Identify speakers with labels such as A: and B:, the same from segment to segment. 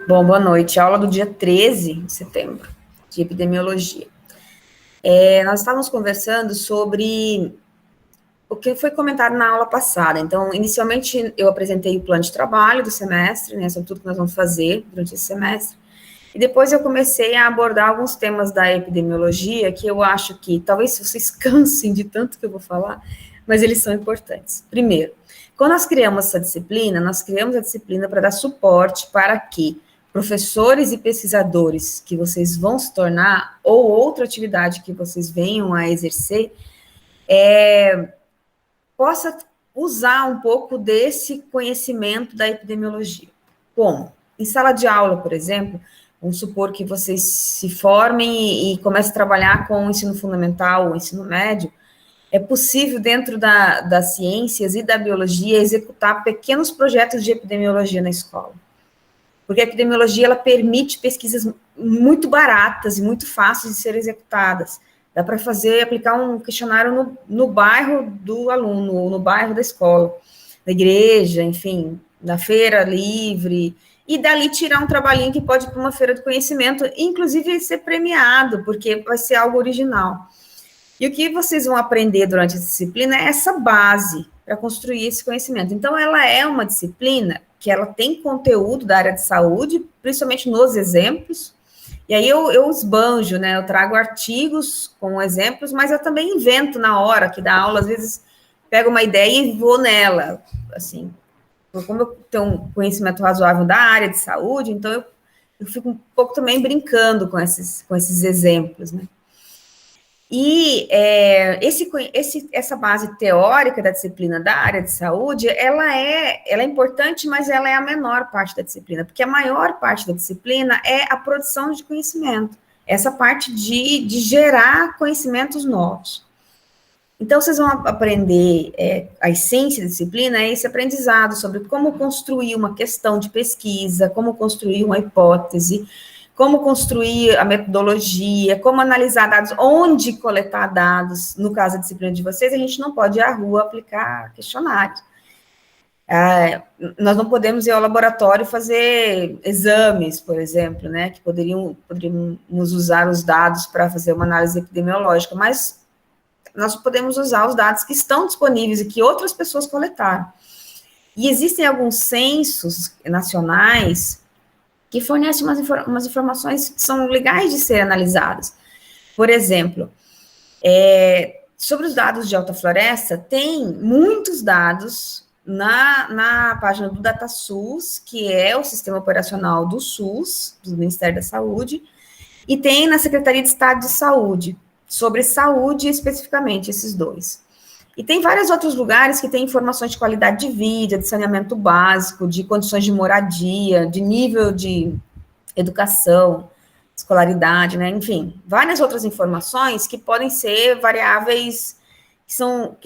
A: Bom, boa noite. Aula do dia 13 de setembro, de epidemiologia. Nós estávamos conversando sobre o que foi comentado na aula passada. Então, inicialmente, eu apresentei o plano de trabalho do semestre, né, sobre tudo que nós vamos fazer durante esse semestre. E depois eu comecei a abordar alguns temas da epidemiologia que eu acho que talvez vocês cansem de tanto que eu vou falar, mas eles são importantes. Primeiro, quando nós criamos essa disciplina, nós criamos a disciplina para dar suporte para que professores e pesquisadores que vocês vão se tornar, ou outra atividade que vocês venham a exercer, possa usar um pouco desse conhecimento da epidemiologia. Como? Em sala de aula, por exemplo, vamos supor que vocês se formem e comecem a trabalhar com o ensino fundamental ou ensino médio, é possível, dentro das ciências e da biologia, executar pequenos projetos de epidemiologia na escola. Porque a epidemiologia, ela permite pesquisas muito baratas e muito fáceis de serem executadas. Dá para aplicar um questionário no bairro do aluno, no bairro da escola, na igreja, enfim, na feira livre, e dali tirar um trabalhinho que pode ir para uma feira de conhecimento, inclusive ser premiado, porque vai ser algo original. E o que vocês vão aprender durante essa disciplina é essa base para construir esse conhecimento. Então, ela é uma disciplina que ela tem conteúdo da área de saúde, principalmente nos exemplos, e aí eu esbanjo, né, eu trago artigos com exemplos, mas eu também invento na hora que dá aula, às vezes pego uma ideia e vou nela, assim, como eu tenho um conhecimento razoável da área de saúde, então eu fico um pouco também brincando com esses exemplos, né. E essa base teórica da disciplina da área de saúde, ela é importante, mas ela é a menor parte da disciplina, porque a maior parte da disciplina é a produção de conhecimento, essa parte de gerar conhecimentos novos. Então, vocês vão aprender, a essência da disciplina é esse aprendizado sobre como construir uma questão de pesquisa, como construir uma hipótese, como construir a metodologia, como analisar dados, onde coletar dados. No caso da disciplina de vocês, a gente não pode ir à rua aplicar questionários. Nós não podemos ir ao laboratório fazer exames, por exemplo, né, que poderíamos usar os dados para fazer uma análise epidemiológica, mas nós podemos usar os dados que estão disponíveis e que outras pessoas coletaram. E existem alguns censos nacionais que fornece umas informações que são legais de ser analisadas. Por exemplo, sobre os dados de Alta Floresta, tem muitos dados na página do DataSUS, que é o sistema operacional do SUS, do Ministério da Saúde, e tem na Secretaria de Estado de Saúde, sobre saúde especificamente, esses dois. E tem vários outros lugares que têm informações de qualidade de vida, de saneamento básico, de condições de moradia, de nível de educação, escolaridade, né? Enfim, várias outras informações que podem ser variáveis que são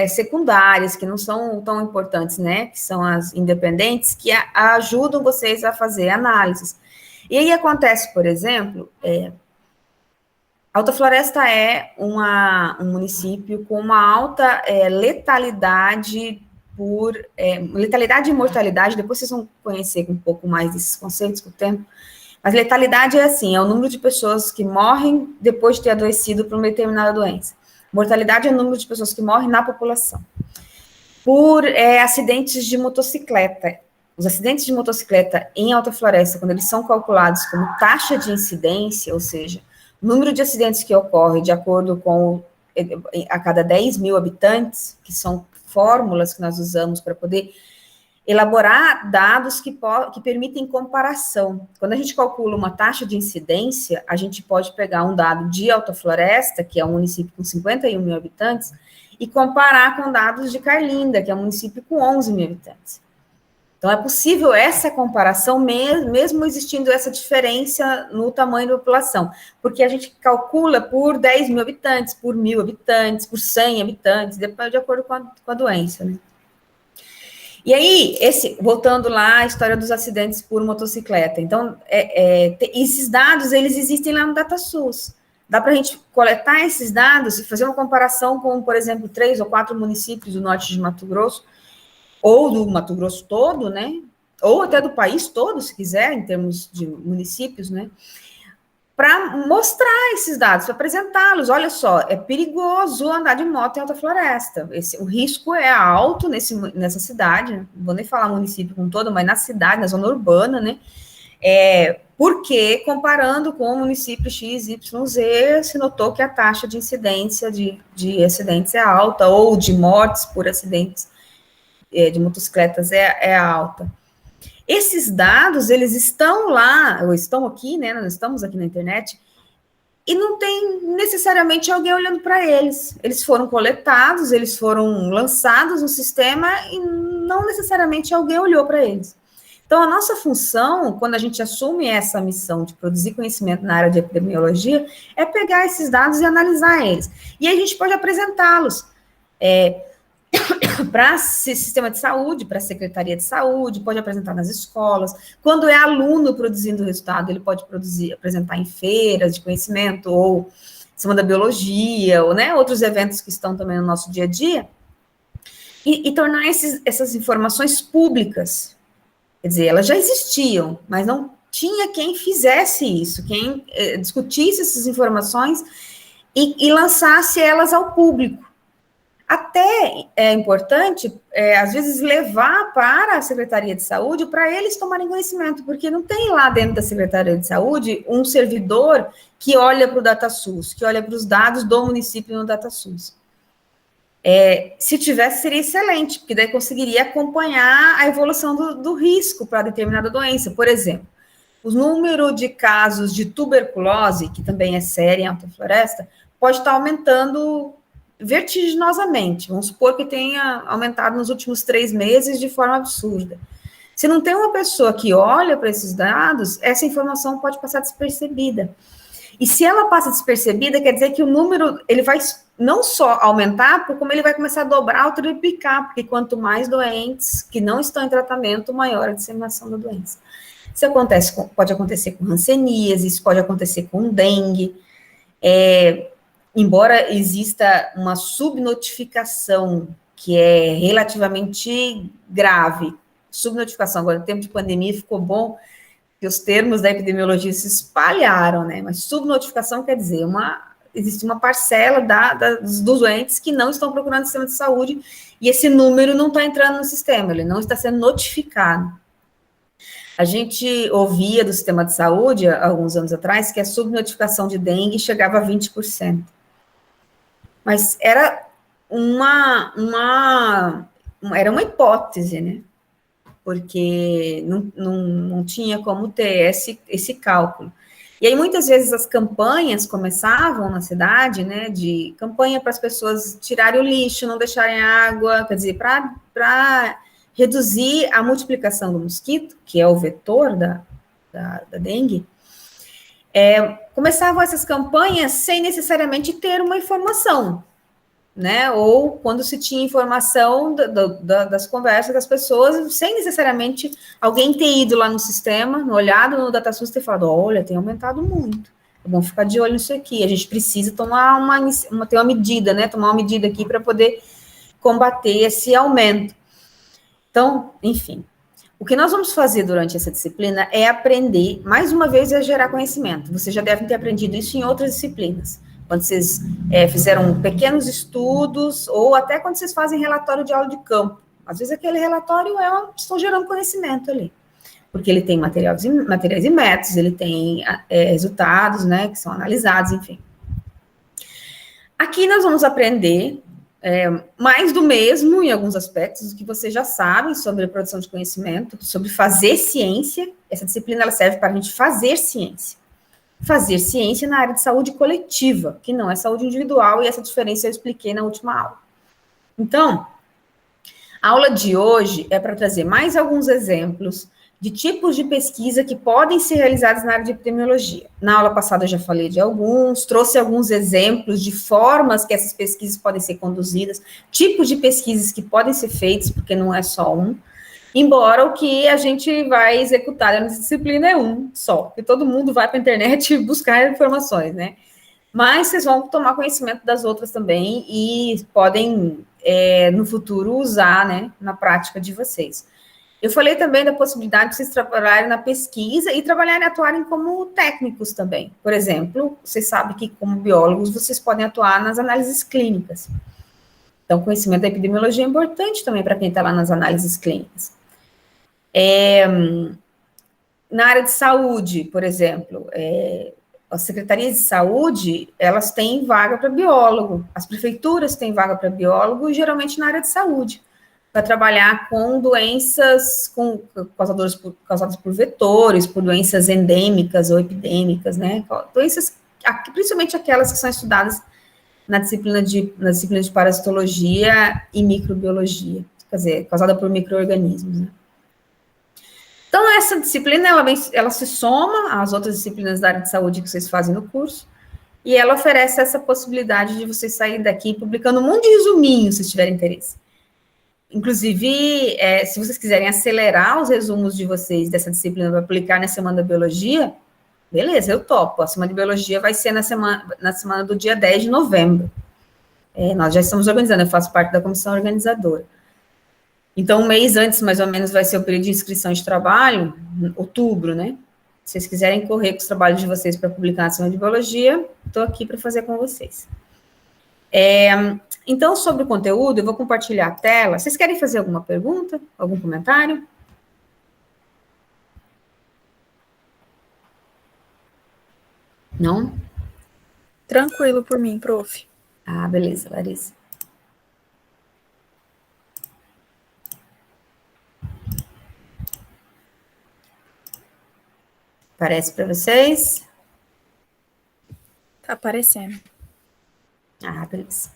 A: secundárias, que não são tão importantes, né? Que são as independentes, que ajudam vocês a fazer análises. E aí acontece, por exemplo, Alta Floresta é um município com uma alta letalidade letalidade e mortalidade, depois vocês vão conhecer um pouco mais desses conceitos com o tempo, mas letalidade é assim, é o número de pessoas que morrem depois de ter adoecido por uma determinada doença. Mortalidade é o número de pessoas que morrem na população. Por acidentes de motocicleta. Os acidentes de motocicleta em Alta Floresta, quando eles são calculados como taxa de incidência, ou seja, o número de acidentes que ocorre de acordo com a cada 10 mil habitantes, que são fórmulas que nós usamos para poder elaborar dados que permitem comparação. Quando a gente calcula uma taxa de incidência, a gente pode pegar um dado de Alta Floresta, que é um município com 51 mil habitantes, e comparar com dados de Carlinda, que é um município com 11 mil habitantes. Então, é possível essa comparação, mesmo existindo essa diferença no tamanho da população, porque a gente calcula por 10 mil habitantes, por 1.000 habitantes, por 100 habitantes, de acordo com a doença, né? E aí, voltando lá à história dos acidentes por motocicleta, então, esses dados, eles existem lá no DataSUS. Dá para a gente coletar esses dados e fazer uma comparação com, por exemplo, 3 ou 4 municípios do norte de Mato Grosso, ou do Mato Grosso todo, né, ou até do país todo, se quiser, em termos de municípios, né? Para mostrar esses dados, para apresentá-los. Olha só, é perigoso andar de moto em alta floresta. O risco é alto nessa cidade, né? Não vou nem falar município como todo, mas na cidade, na zona urbana, né? Porque, comparando com o município X, Y, Z, se notou que a taxa de incidência de acidentes é alta, ou de mortes por acidentes de motocicletas é alta. Esses dados, eles estão lá, ou estão aqui, né? Nós estamos aqui na internet, e não tem necessariamente alguém olhando para eles. Eles foram coletados, eles foram lançados no sistema e não necessariamente alguém olhou para eles. Então, a nossa função, quando a gente assume essa missão de produzir conhecimento na área de epidemiologia, é pegar esses dados e analisar eles. E aí a gente pode apresentá-los para sistema de saúde, para a Secretaria de Saúde, pode apresentar nas escolas. Quando é aluno produzindo resultado, ele pode apresentar em feiras de conhecimento, ou Semana da Biologia, ou né, outros eventos que estão também no nosso dia a dia, e tornar essas informações públicas. Quer dizer, elas já existiam, mas não tinha quem fizesse isso, quem discutisse essas informações e lançasse elas ao público. Até é importante, às vezes, levar para a Secretaria de Saúde para eles tomarem conhecimento, porque não tem lá dentro da Secretaria de Saúde um servidor que olha para o DataSUS, que olha para os dados do município no DataSUS. Se tivesse, seria excelente, porque daí conseguiria acompanhar a evolução do risco para determinada doença. Por exemplo, o número de casos de tuberculose, que também é séria em alta floresta, pode estar aumentando vertiginosamente. Vamos supor que tenha aumentado nos últimos 3 meses de forma absurda. Se não tem uma pessoa que olha para esses dados, essa informação pode passar despercebida. E se ela passa despercebida, quer dizer que o número, ele vai não só aumentar, como ele vai começar a dobrar ou triplicar, porque quanto mais doentes que não estão em tratamento, maior a disseminação da doença. Isso pode acontecer com hanseníase, isso pode acontecer com dengue. Embora exista uma subnotificação que é relativamente grave, subnotificação, agora no tempo de pandemia ficou bom, que os termos da epidemiologia se espalharam, né? Mas subnotificação quer dizer existe uma parcela dos doentes que não estão procurando o sistema de saúde e esse número não está entrando no sistema, ele não está sendo notificado. A gente ouvia do sistema de saúde, há alguns anos atrás, que a subnotificação de dengue chegava a 20%. Mas era uma hipótese, né? Porque não tinha como ter esse cálculo. E aí, muitas vezes, as campanhas começavam na cidade, né, de campanha para as pessoas tirarem o lixo, não deixarem água, quer dizer, para reduzir a multiplicação do mosquito, que é o vetor da dengue, começavam essas campanhas sem necessariamente ter uma informação, né, ou quando se tinha informação das conversas das pessoas, sem necessariamente alguém ter ido lá no sistema, olhado no DataSUS e ter falado, olha, tem aumentado muito, é bom ficar de olho nisso aqui, a gente precisa tomar ter uma medida, né, tomar uma medida aqui para poder combater esse aumento. Então, enfim, o que nós vamos fazer durante essa disciplina é aprender, mais uma vez, a gerar conhecimento. Vocês já devem ter aprendido isso em outras disciplinas, quando vocês fizeram pequenos estudos, ou até quando vocês fazem relatório de aula de campo. Às vezes aquele relatório estão gerando conhecimento ali, porque ele tem materiais e métodos, ele tem resultados, né, que são analisados, enfim. Aqui nós vamos aprender mais do mesmo, em alguns aspectos, que vocês já sabem sobre a produção de conhecimento, sobre fazer ciência. Essa disciplina ela serve para a gente fazer ciência. Fazer ciência na área de saúde coletiva, que não é saúde individual, e essa diferença eu expliquei na última aula. Então, a aula de hoje é para trazer mais alguns exemplos de tipos de pesquisa que podem ser realizados na área de epidemiologia. Na aula passada eu já falei de alguns, trouxe alguns exemplos de formas que essas pesquisas podem ser conduzidas, tipos de pesquisas que podem ser feitos, porque não é só um, embora o que a gente vai executar nessa disciplina é um só, porque todo mundo vai para a internet buscar informações, né? Mas vocês vão tomar conhecimento das outras também e podem, no futuro, usar, né, na prática de vocês. Eu falei também da possibilidade de vocês trabalharem na pesquisa e trabalharem, atuarem como técnicos também. Por exemplo, vocês sabem que, como biólogos, vocês podem atuar nas análises clínicas. Então, o conhecimento da epidemiologia é importante também para quem está lá nas análises clínicas. Na área de saúde, por exemplo, as secretarias de saúde, elas têm vaga para biólogo, as prefeituras têm vaga para biólogo, e geralmente na área de saúde, para trabalhar com doenças causadas por vetores, por doenças endêmicas ou epidêmicas, né? Doenças, principalmente aquelas que são estudadas na disciplina de parasitologia e microbiologia, quer dizer, causada por micro-organismos, né? Então, essa disciplina, ela se soma às outras disciplinas da área de saúde que vocês fazem no curso, e ela oferece essa possibilidade de vocês saírem daqui publicando um monte de resuminhos, se tiverem interesse. Inclusive, se vocês quiserem acelerar os resumos de vocês dessa disciplina para aplicar na Semana da Biologia, beleza, eu topo. A Semana de Biologia vai ser na semana do dia 10 de novembro. Nós já estamos organizando, eu faço parte da comissão organizadora. Então, um mês antes, mais ou menos, vai ser o período de inscrição de trabalho, outubro, né? Se vocês quiserem correr com os trabalhos de vocês para publicar na Semana de Biologia, estou aqui para fazer com vocês. Então, sobre o conteúdo, eu vou compartilhar a tela. Vocês querem fazer alguma pergunta? Algum comentário? Não?
B: Tranquilo por mim, prof.
A: Ah, beleza, Larissa. Parece para vocês?
B: Tá aparecendo.
A: Ah, beleza.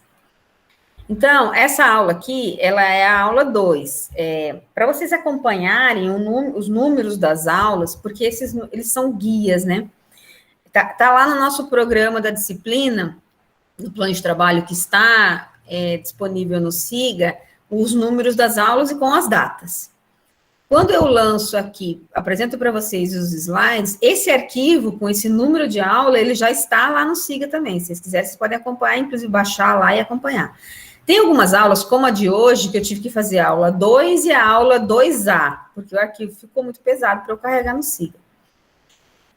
A: Então, essa aula aqui, ela é a aula 2. Para vocês acompanharem os números das aulas, porque eles são guias, né? Tá lá no nosso programa da disciplina, no plano de trabalho que está disponível no SIGA, os números das aulas e com as datas. Quando eu lanço aqui, apresento para vocês os slides, esse arquivo com esse número de aula, ele já está lá no SIGA também. Se vocês quiserem, vocês podem acompanhar, inclusive baixar lá e acompanhar. Tem algumas aulas, como a de hoje, que eu tive que fazer a aula 2 e a aula 2A, porque o arquivo ficou muito pesado para eu carregar no SIGA.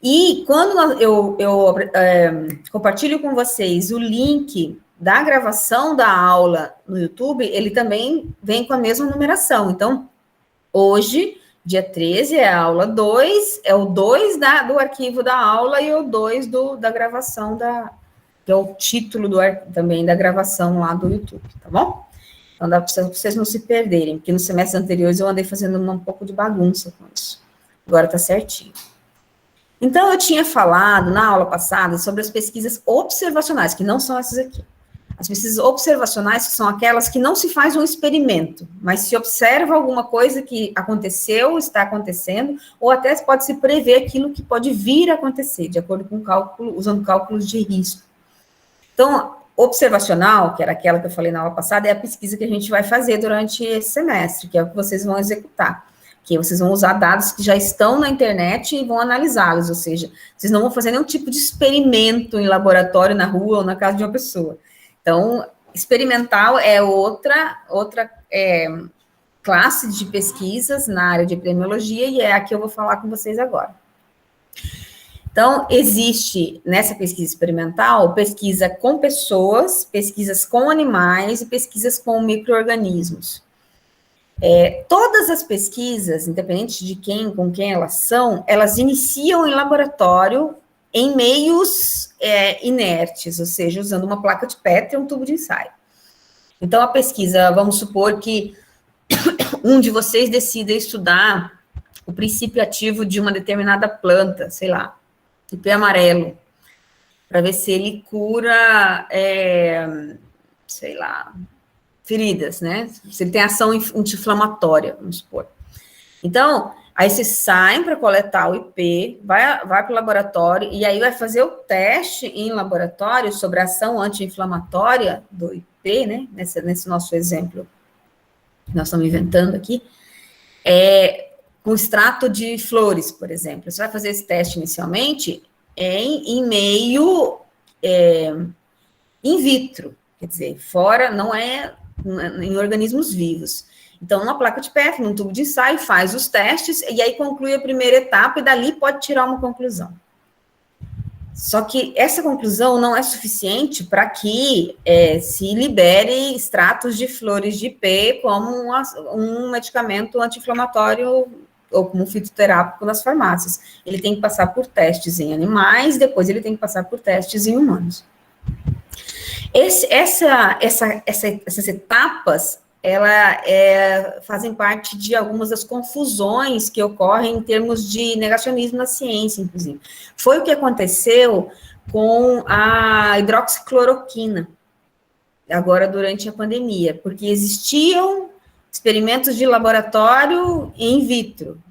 A: E quando eu compartilho com vocês o link da gravação da aula no YouTube, ele também vem com a mesma numeração. Então, hoje, dia 13, é a aula 2, é o 2 do arquivo da aula e o 2 da gravação, que é o título também da gravação lá do YouTube, tá bom? Então, dá para vocês não se perderem, porque nos semestres anteriores eu andei fazendo um pouco de bagunça com isso. Agora tá certinho. Então, eu tinha falado na aula passada sobre as pesquisas observacionais, que não são essas aqui. As pesquisas observacionais são aquelas que não se faz um experimento, mas se observa alguma coisa que aconteceu, está acontecendo, ou até pode se prever aquilo que pode vir a acontecer, de acordo com usando cálculos de risco. Então, observacional, que era aquela que eu falei na aula passada, é a pesquisa que a gente vai fazer durante esse semestre, que é o que vocês vão executar. Que vocês vão usar dados que já estão na internet e vão analisá-los, ou seja, vocês não vão fazer nenhum tipo de experimento em laboratório, na rua ou na casa de uma pessoa. Então, experimental é outra classe de pesquisas na área de epidemiologia e é a que eu vou falar com vocês agora. Então, existe nessa pesquisa experimental, pesquisa com pessoas, pesquisas com animais e pesquisas com micro-organismos. Todas as pesquisas, independente de com quem elas são, elas iniciam em laboratório em meios inertes, ou seja, usando uma placa de Petri e um tubo de ensaio. Então, a pesquisa, vamos supor que um de vocês decida estudar o princípio ativo de uma determinada planta, sei lá, ipê amarelo, para ver se ele cura, sei lá, feridas, né? Se ele tem ação anti-inflamatória, vamos supor. Então, aí vocês saem para coletar o IP, vai para o laboratório, e aí vai fazer o teste em laboratório sobre a ação anti-inflamatória do IP, né? Nesse nosso exemplo que nós estamos inventando aqui, com extrato de flores, por exemplo. Você vai fazer esse teste inicialmente em meio in vitro, quer dizer, fora, não é em organismos vivos. Então, numa placa de PET, num tubo de ensaio, faz os testes, e aí conclui a primeira etapa, e dali pode tirar uma conclusão. Só que essa conclusão não é suficiente para que se libere extratos de flores de ipê como um medicamento anti-inflamatório ou como um fitoterápico nas farmácias. Ele tem que passar por testes em animais, depois ele tem que passar por testes em humanos. Essas etapas, fazem parte de algumas das confusões que ocorrem em termos de negacionismo na ciência, inclusive. Foi o que aconteceu com a hidroxicloroquina, agora durante a pandemia, porque existiam experimentos de laboratório in vitro.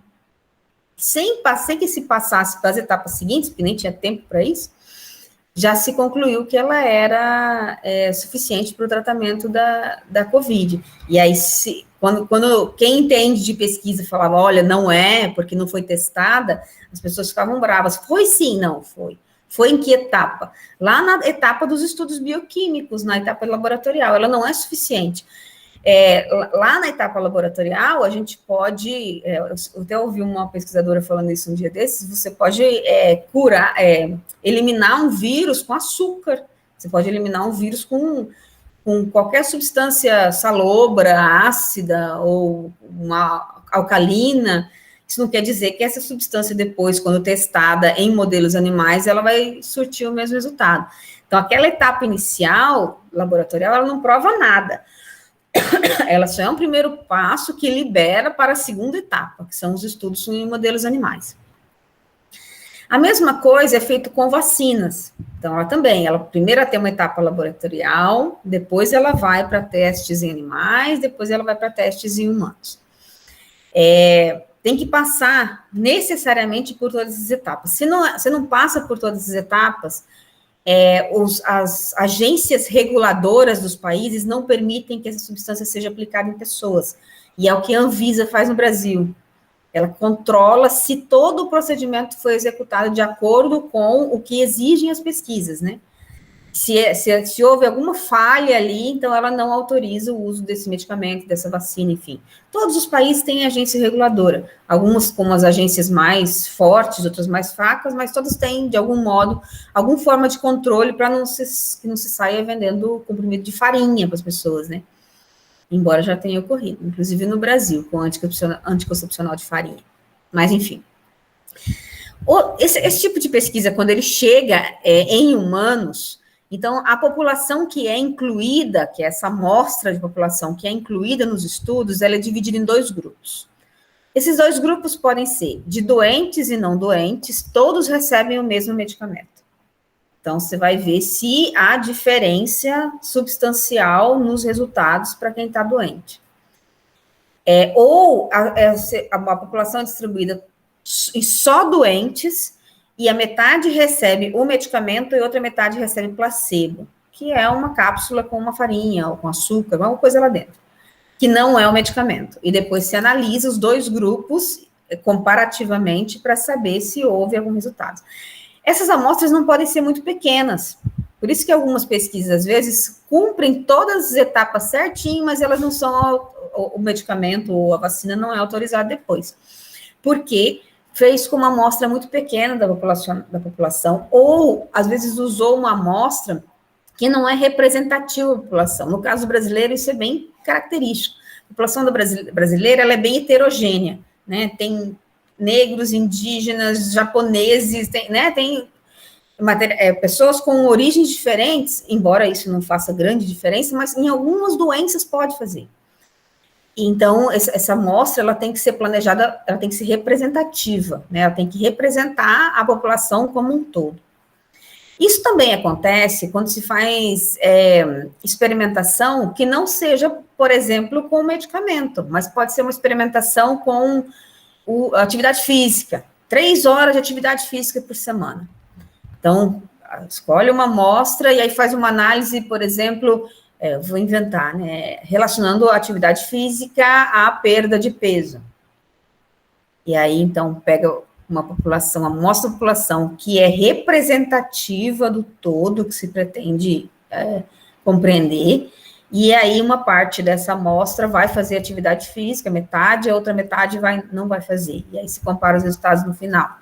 A: Sem que se passasse para as etapas seguintes, porque nem tinha tempo para isso, já se concluiu que ela era suficiente para o tratamento da Covid. E aí, quando quem entende de pesquisa falava, olha, não é, porque não foi testada, as pessoas ficavam bravas. Foi sim, não foi. Foi em que etapa? Lá na etapa dos estudos bioquímicos, na etapa laboratorial, ela não é suficiente. Lá na etapa laboratorial, a gente pode, eu até ouvi uma pesquisadora falando isso um dia desses, você pode eliminar um vírus com açúcar, você pode eliminar um vírus com qualquer substância salobra, ácida ou uma alcalina. Isso não quer dizer que essa substância depois, quando testada em modelos animais, ela vai surtir o mesmo resultado. Então, aquela etapa inicial, laboratorial, ela não prova nada. Ela só é um primeiro passo que libera para a segunda etapa, que são os estudos em modelos animais. A mesma coisa é feito com vacinas. Então, ela primeiro tem uma etapa laboratorial, depois ela vai para testes em animais, depois ela vai para testes em humanos. Tem que passar necessariamente por todas as etapas. Se não passa por todas as etapas, as agências reguladoras dos países não permitem que essa substância seja aplicada em pessoas. E é o que a Anvisa faz no Brasil. Ela controla se todo o procedimento foi executado de acordo com o que exigem as pesquisas, né? Se houve alguma falha ali, então ela não autoriza o uso desse medicamento, dessa vacina, enfim. Todos os países têm agência reguladora, algumas como as agências mais fortes, outras mais fracas, mas todas têm, de algum modo, alguma forma de controle para que não se saia vendendo comprimido de farinha para as pessoas, né? Embora já tenha ocorrido, inclusive no Brasil, com anticoncepcional de farinha. Mas, enfim. Esse tipo de pesquisa, quando ele chega em humanos, então, a população que é incluída, que é essa amostra de população que é incluída nos estudos, ela é dividida em 2 grupos. Esses 2 grupos podem ser de doentes e não doentes, todos recebem o mesmo medicamento. Então, você vai ver se há diferença substancial nos resultados para quem está doente. Ou a população é distribuída em só doentes, e a metade recebe o medicamento e outra metade recebe placebo, que é uma cápsula com uma farinha ou com açúcar, alguma coisa lá dentro, que não é o medicamento. E depois se analisa os 2 grupos comparativamente para saber se houve algum resultado. Essas amostras não podem ser muito pequenas, por isso que algumas pesquisas, às vezes, cumprem todas as etapas certinho, mas elas não são, o medicamento ou a vacina não é autorizado depois. Por quê? Fez com uma amostra muito pequena da população, ou, às vezes, usou uma amostra que não é representativa da população. No caso brasileiro, isso é bem característico. A população brasileira, ela é bem heterogênea, né? Tem negros, indígenas, japoneses, tem pessoas com origens diferentes, embora isso não faça grande diferença, mas em algumas doenças pode fazer. Então, essa amostra, ela tem que ser planejada, ela tem que ser representativa, né? Ela tem que representar a população como um todo. Isso também acontece quando se faz experimentação que não seja, por exemplo, com medicamento, mas pode ser uma experimentação com atividade física, 3 horas de atividade física por semana. Então, escolhe uma amostra e aí faz uma análise, por exemplo, vou inventar, né, relacionando a atividade física à perda de peso. E aí, então, pega uma população, amostra a população que é representativa do todo que se pretende compreender, E aí uma parte dessa amostra vai fazer atividade física, metade, a outra metade não vai fazer. E aí se compara os resultados no final.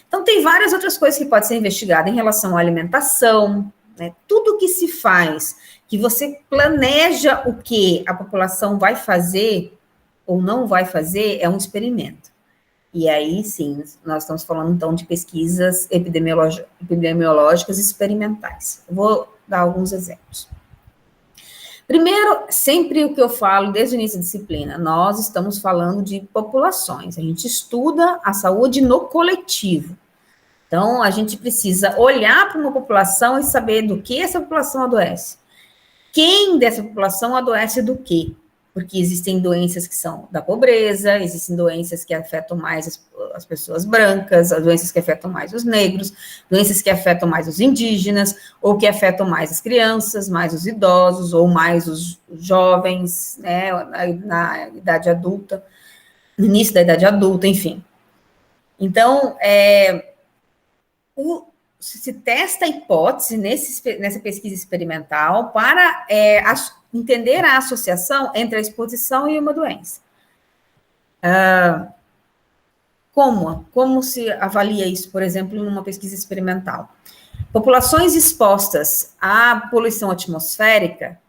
A: Então tem várias outras coisas que podem ser investigadas em relação à alimentação, né? Tudo que se faz, que você planeja o que a população vai fazer ou não vai fazer, é um experimento. E aí, sim, nós estamos falando, então, de pesquisas epidemiológicas experimentais. Eu vou dar alguns exemplos. Primeiro, sempre o que eu falo desde o início da disciplina, nós estamos falando de populações, a gente estuda a saúde no coletivo. Então, a gente precisa olhar para uma população e saber do que essa população adoece. Quem dessa população adoece do quê? Porque existem doenças que são da pobreza, existem doenças que afetam mais as pessoas brancas, as doenças que afetam mais os negros, doenças que afetam mais os indígenas, ou que afetam mais as crianças, mais os idosos, ou mais os jovens, né, na idade adulta, no início da idade adulta, enfim. Então, se testa a hipótese nessa pesquisa experimental para entender a associação entre a exposição e uma doença. Como se avalia isso, por exemplo, numa pesquisa experimental? Populações expostas à poluição atmosférica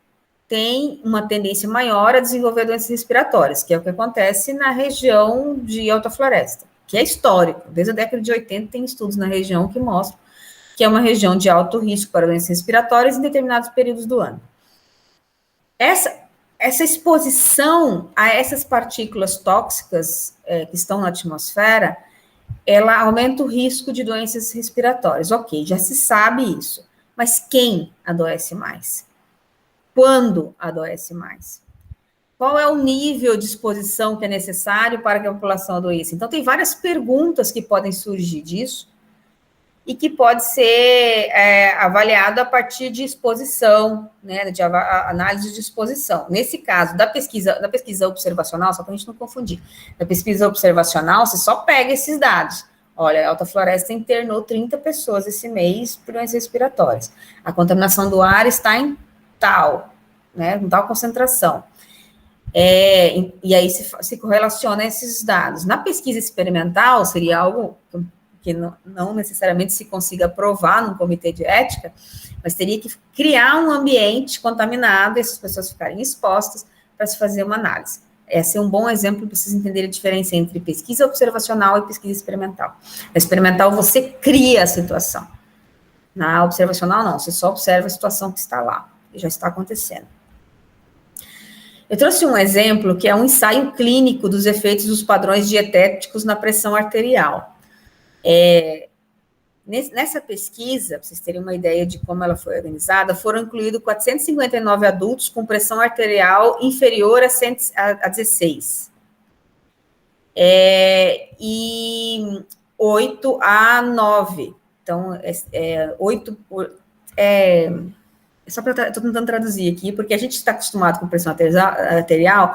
A: têm uma tendência maior a desenvolver doenças respiratórias, que é o que acontece na região de Alta Floresta, que é histórico. Desde a década de 80 tem estudos na região que mostram que é uma região de alto risco para doenças respiratórias em determinados períodos do ano. Essa exposição a essas partículas tóxicas que estão na atmosfera, ela aumenta o risco de doenças respiratórias. Ok, já se sabe isso. Mas quem adoece mais? Quando adoece mais? Qual é o nível de exposição que é necessário para que a população adoeça? Então, tem várias perguntas que podem surgir disso, e que pode ser avaliado a partir de exposição, né, de análise de exposição. Nesse caso, da pesquisa observacional, só para a gente não confundir, da pesquisa observacional, você só pega esses dados. Olha, a Alta Floresta internou 30 pessoas esse mês por doenças respiratórias. A contaminação do ar está em tal, né, em tal concentração. E aí se correlaciona esses dados. Na pesquisa experimental, seria algo que não necessariamente se consiga aprovar num comitê de ética, mas teria que criar um ambiente contaminado e essas pessoas ficarem expostas para se fazer uma análise. Esse é um bom exemplo para vocês entenderem a diferença entre pesquisa observacional e pesquisa experimental. Na experimental, você cria a situação. Na observacional, não. Você só observa a situação que está lá, que já está acontecendo. Eu trouxe um exemplo que é um ensaio clínico dos efeitos dos padrões dietéticos na pressão arterial. Nessa pesquisa, para vocês terem uma ideia de como ela foi organizada, foram incluídos 459 adultos com pressão arterial inferior a 16. E 8 a 9. Então, 8 só para estou tentando traduzir aqui, porque a gente está acostumado com pressão arterial,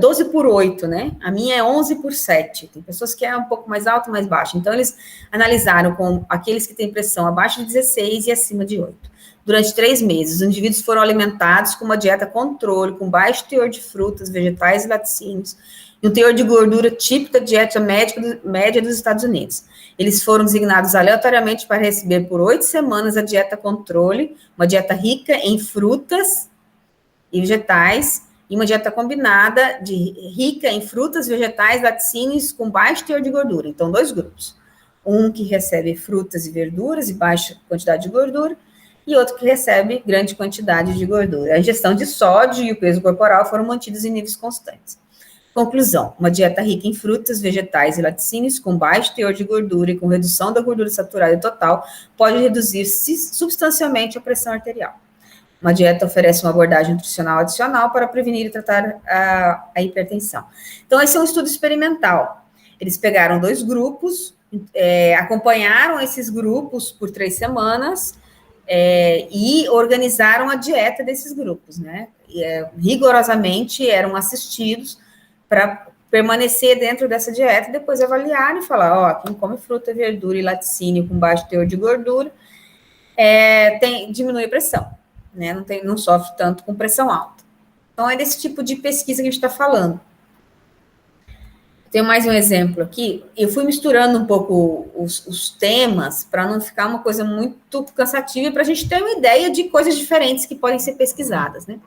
A: 12 por 8, né? A minha é 11 por 7. Tem pessoas que é um pouco mais alta, mais baixa. Então, eles analisaram com aqueles que têm pressão abaixo de 16 e acima de 8. Durante 3 meses, os indivíduos foram alimentados com uma dieta controle, com baixo teor de frutas, vegetais e laticínios, e um teor de gordura típico da dieta média dos Estados Unidos. Eles foram designados aleatoriamente para receber por 8 semanas a dieta controle, uma dieta rica em frutas e vegetais, e uma dieta combinada rica em frutas, vegetais, laticínios com baixo teor de gordura. Então, 2 grupos. Um que recebe frutas e verduras e baixa quantidade de gordura, e outro que recebe grande quantidade de gordura. A ingestão de sódio e o peso corporal foram mantidos em níveis constantes. Conclusão, uma dieta rica em frutas, vegetais e laticínios, com baixo teor de gordura e com redução da gordura saturada total, pode reduzir substancialmente a pressão arterial. Uma dieta oferece uma abordagem nutricional adicional para prevenir e tratar a hipertensão. Então, esse é um estudo experimental. Eles pegaram 2 grupos, acompanharam esses grupos por 3 semanas e organizaram a dieta desses grupos, né? Rigorosamente eram assistidos para permanecer dentro dessa dieta e depois avaliar e falar, quem come fruta, verdura e laticínio com baixo teor de gordura diminui a pressão. né? Não sofre tanto com pressão alta. Então, é desse tipo de pesquisa que a gente está falando. Tem mais um exemplo aqui. Eu fui misturando um pouco os temas para não ficar uma coisa muito cansativa e para a gente ter uma ideia de coisas diferentes que podem ser pesquisadas, né?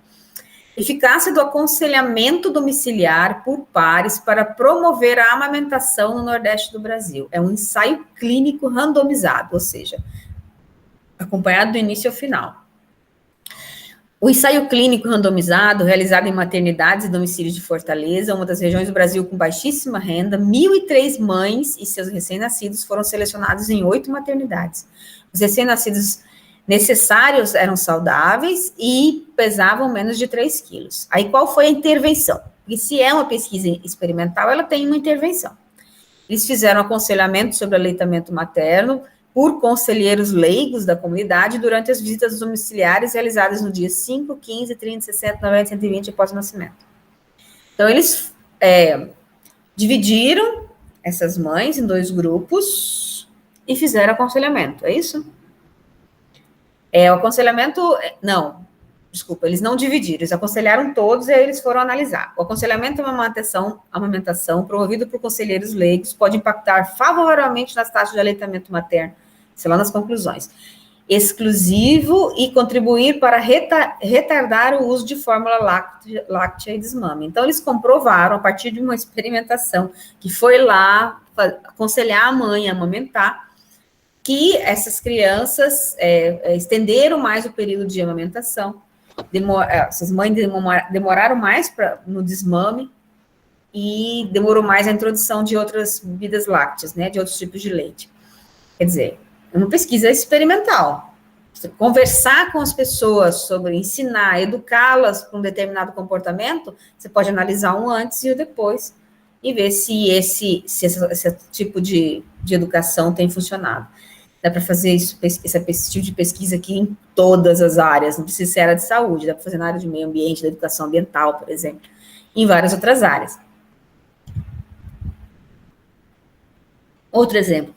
A: Eficácia do aconselhamento domiciliar por pares para promover a amamentação no Nordeste do Brasil. É um ensaio clínico randomizado, ou seja, acompanhado do início ao final. O ensaio clínico randomizado, realizado em maternidades e domicílios de Fortaleza, uma das regiões do Brasil com baixíssima renda, 1.003 mães e seus recém-nascidos foram selecionados em 8 maternidades. Os recém-nascidos necessários eram saudáveis e pesavam menos de 3 quilos. Aí, qual foi a intervenção? Porque se é uma pesquisa experimental, ela tem uma intervenção. Eles fizeram aconselhamento sobre aleitamento materno por conselheiros leigos da comunidade durante as visitas domiciliares realizadas no dia 5, 15, 30, 60, 90, 120 após o nascimento. Então, eles dividiram essas mães em 2 grupos e fizeram aconselhamento, é isso? O aconselhamento, desculpa, eles não dividiram, eles aconselharam todos e aí eles foram analisar. O aconselhamento e amamentação promovido por conselheiros leigos pode impactar favoravelmente nas taxas de aleitamento materno, sei lá nas conclusões, exclusivo e contribuir para retardar o uso de fórmula láctea e desmame. Então, eles comprovaram, a partir de uma experimentação, que foi lá aconselhar a mãe a amamentar, que essas crianças estenderam mais o período de amamentação, essas mães demoraram mais no desmame e demorou mais a introdução de outras bebidas lácteas, né, de outros tipos de leite. Quer dizer, é uma pesquisa experimental. Conversar com as pessoas sobre ensinar, educá-las para um determinado comportamento, você pode analisar um antes e o depois e ver se esse tipo de educação tem funcionado. Dá para fazer esse tipo de pesquisa aqui em todas as áreas, não precisa ser área de saúde, dá para fazer na área de meio ambiente, da educação ambiental, por exemplo, em várias outras áreas. Outro exemplo.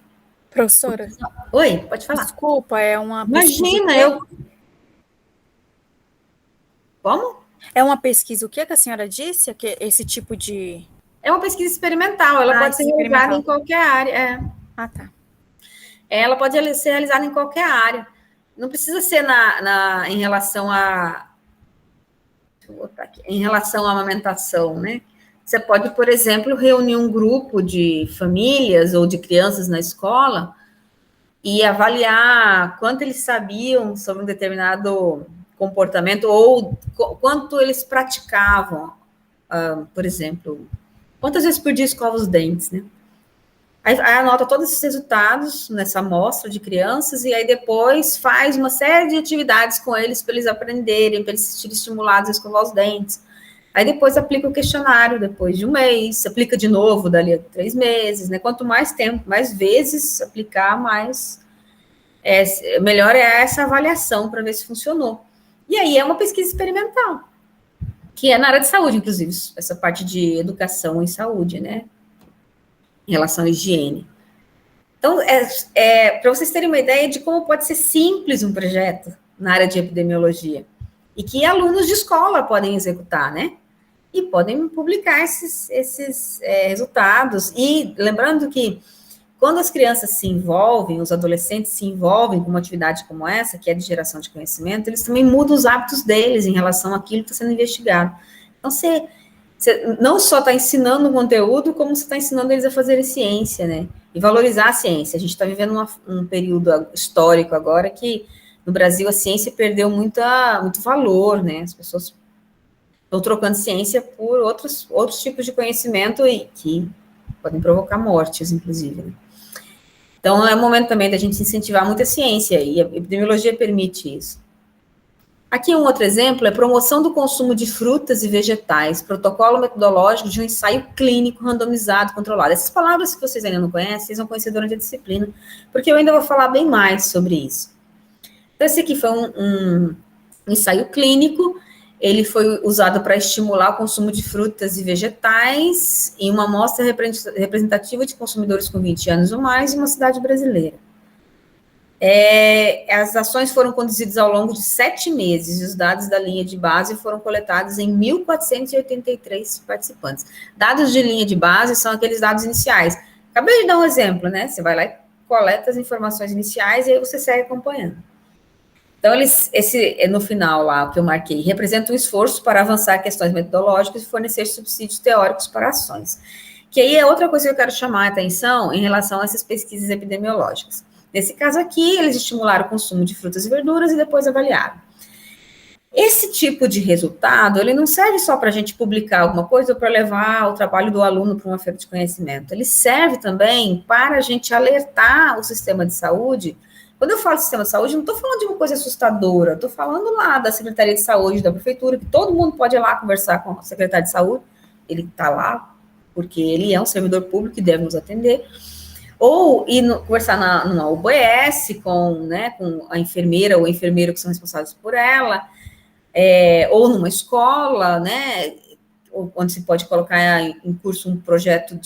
B: Professora?
A: Oi, pode falar.
B: Desculpa, é uma
A: Imagina, Como?
B: É uma pesquisa, o que a senhora disse? Que esse tipo de...
A: É uma pesquisa experimental, ela pode ser realizada em qualquer área.
B: Ah, tá.
A: Ela pode ser realizada em qualquer área. Não precisa ser em relação a... Deixa eu botar aqui. Em relação à amamentação, né? Você pode, por exemplo, reunir um grupo de famílias ou de crianças na escola e avaliar quanto eles sabiam sobre um determinado comportamento ou quanto eles praticavam, por exemplo, quantas vezes por dia escova os dentes, né? Aí anota todos esses resultados nessa amostra de crianças e aí depois faz uma série de atividades com eles para eles aprenderem, para eles se sentirem estimulados a escovar os dentes. Aí depois aplica o questionário depois de um mês, aplica de novo dali a 3 meses, né? Quanto mais tempo, mais vezes aplicar, melhor é essa avaliação para ver se funcionou. E aí é uma pesquisa experimental, que é na área de saúde, inclusive, essa parte de educação em saúde, né? Em relação à higiene. Então, para vocês terem uma ideia de como pode ser simples um projeto na área de epidemiologia, e que alunos de escola podem executar, né? E podem publicar esses resultados. E lembrando que quando as crianças se envolvem, os adolescentes se envolvem com uma atividade como essa, que é de geração de conhecimento, eles também mudam os hábitos deles em relação àquilo que está sendo investigado. Então, você não só está ensinando o conteúdo, como você está ensinando eles a fazerem ciência, né? E valorizar a ciência. A gente está vivendo um período histórico agora que, no Brasil, a ciência perdeu muito valor, né? As pessoas estão trocando ciência por outros tipos de conhecimento e que podem provocar mortes, inclusive, né? Então, é o momento também da gente incentivar muita ciência, e a epidemiologia permite isso. Aqui um outro exemplo é promoção do consumo de frutas e vegetais, protocolo metodológico de um ensaio clínico randomizado controlado. Essas palavras que vocês ainda não conhecem, vocês vão conhecer durante a disciplina, porque eu ainda vou falar bem mais sobre isso. Então, esse aqui foi um ensaio clínico, ele foi usado para estimular o consumo de frutas e vegetais em uma amostra representativa de consumidores com 20 anos ou mais em uma cidade brasileira. As ações foram conduzidas ao longo de 7 meses, e os dados da linha de base foram coletados em 1.483 participantes. Dados de linha de base são aqueles dados iniciais. Acabei de dar um exemplo, né? Você vai lá e coleta as informações iniciais e aí você segue acompanhando. Então, no final lá, o que eu marquei, representa um esforço para avançar questões metodológicas e fornecer subsídios teóricos para ações. Que aí é outra coisa que eu quero chamar a atenção em relação a essas pesquisas epidemiológicas. Nesse caso aqui, eles estimularam o consumo de frutas e verduras e depois avaliaram. Esse tipo de resultado, ele não serve só para a gente publicar alguma coisa ou para levar o trabalho do aluno para uma feira de conhecimento. Ele serve também para a gente alertar o sistema de saúde. Quando eu falo sistema de saúde, não estou falando de uma coisa assustadora, estou falando lá da Secretaria de Saúde, da Prefeitura, que todo mundo pode ir lá conversar com o secretário de Saúde, ele está lá, porque ele é um servidor público e deve nos atender. Ou conversar na UBS com a enfermeira ou o enfermeiro que são responsáveis por ela, ou numa escola, né, onde se pode colocar em curso um projeto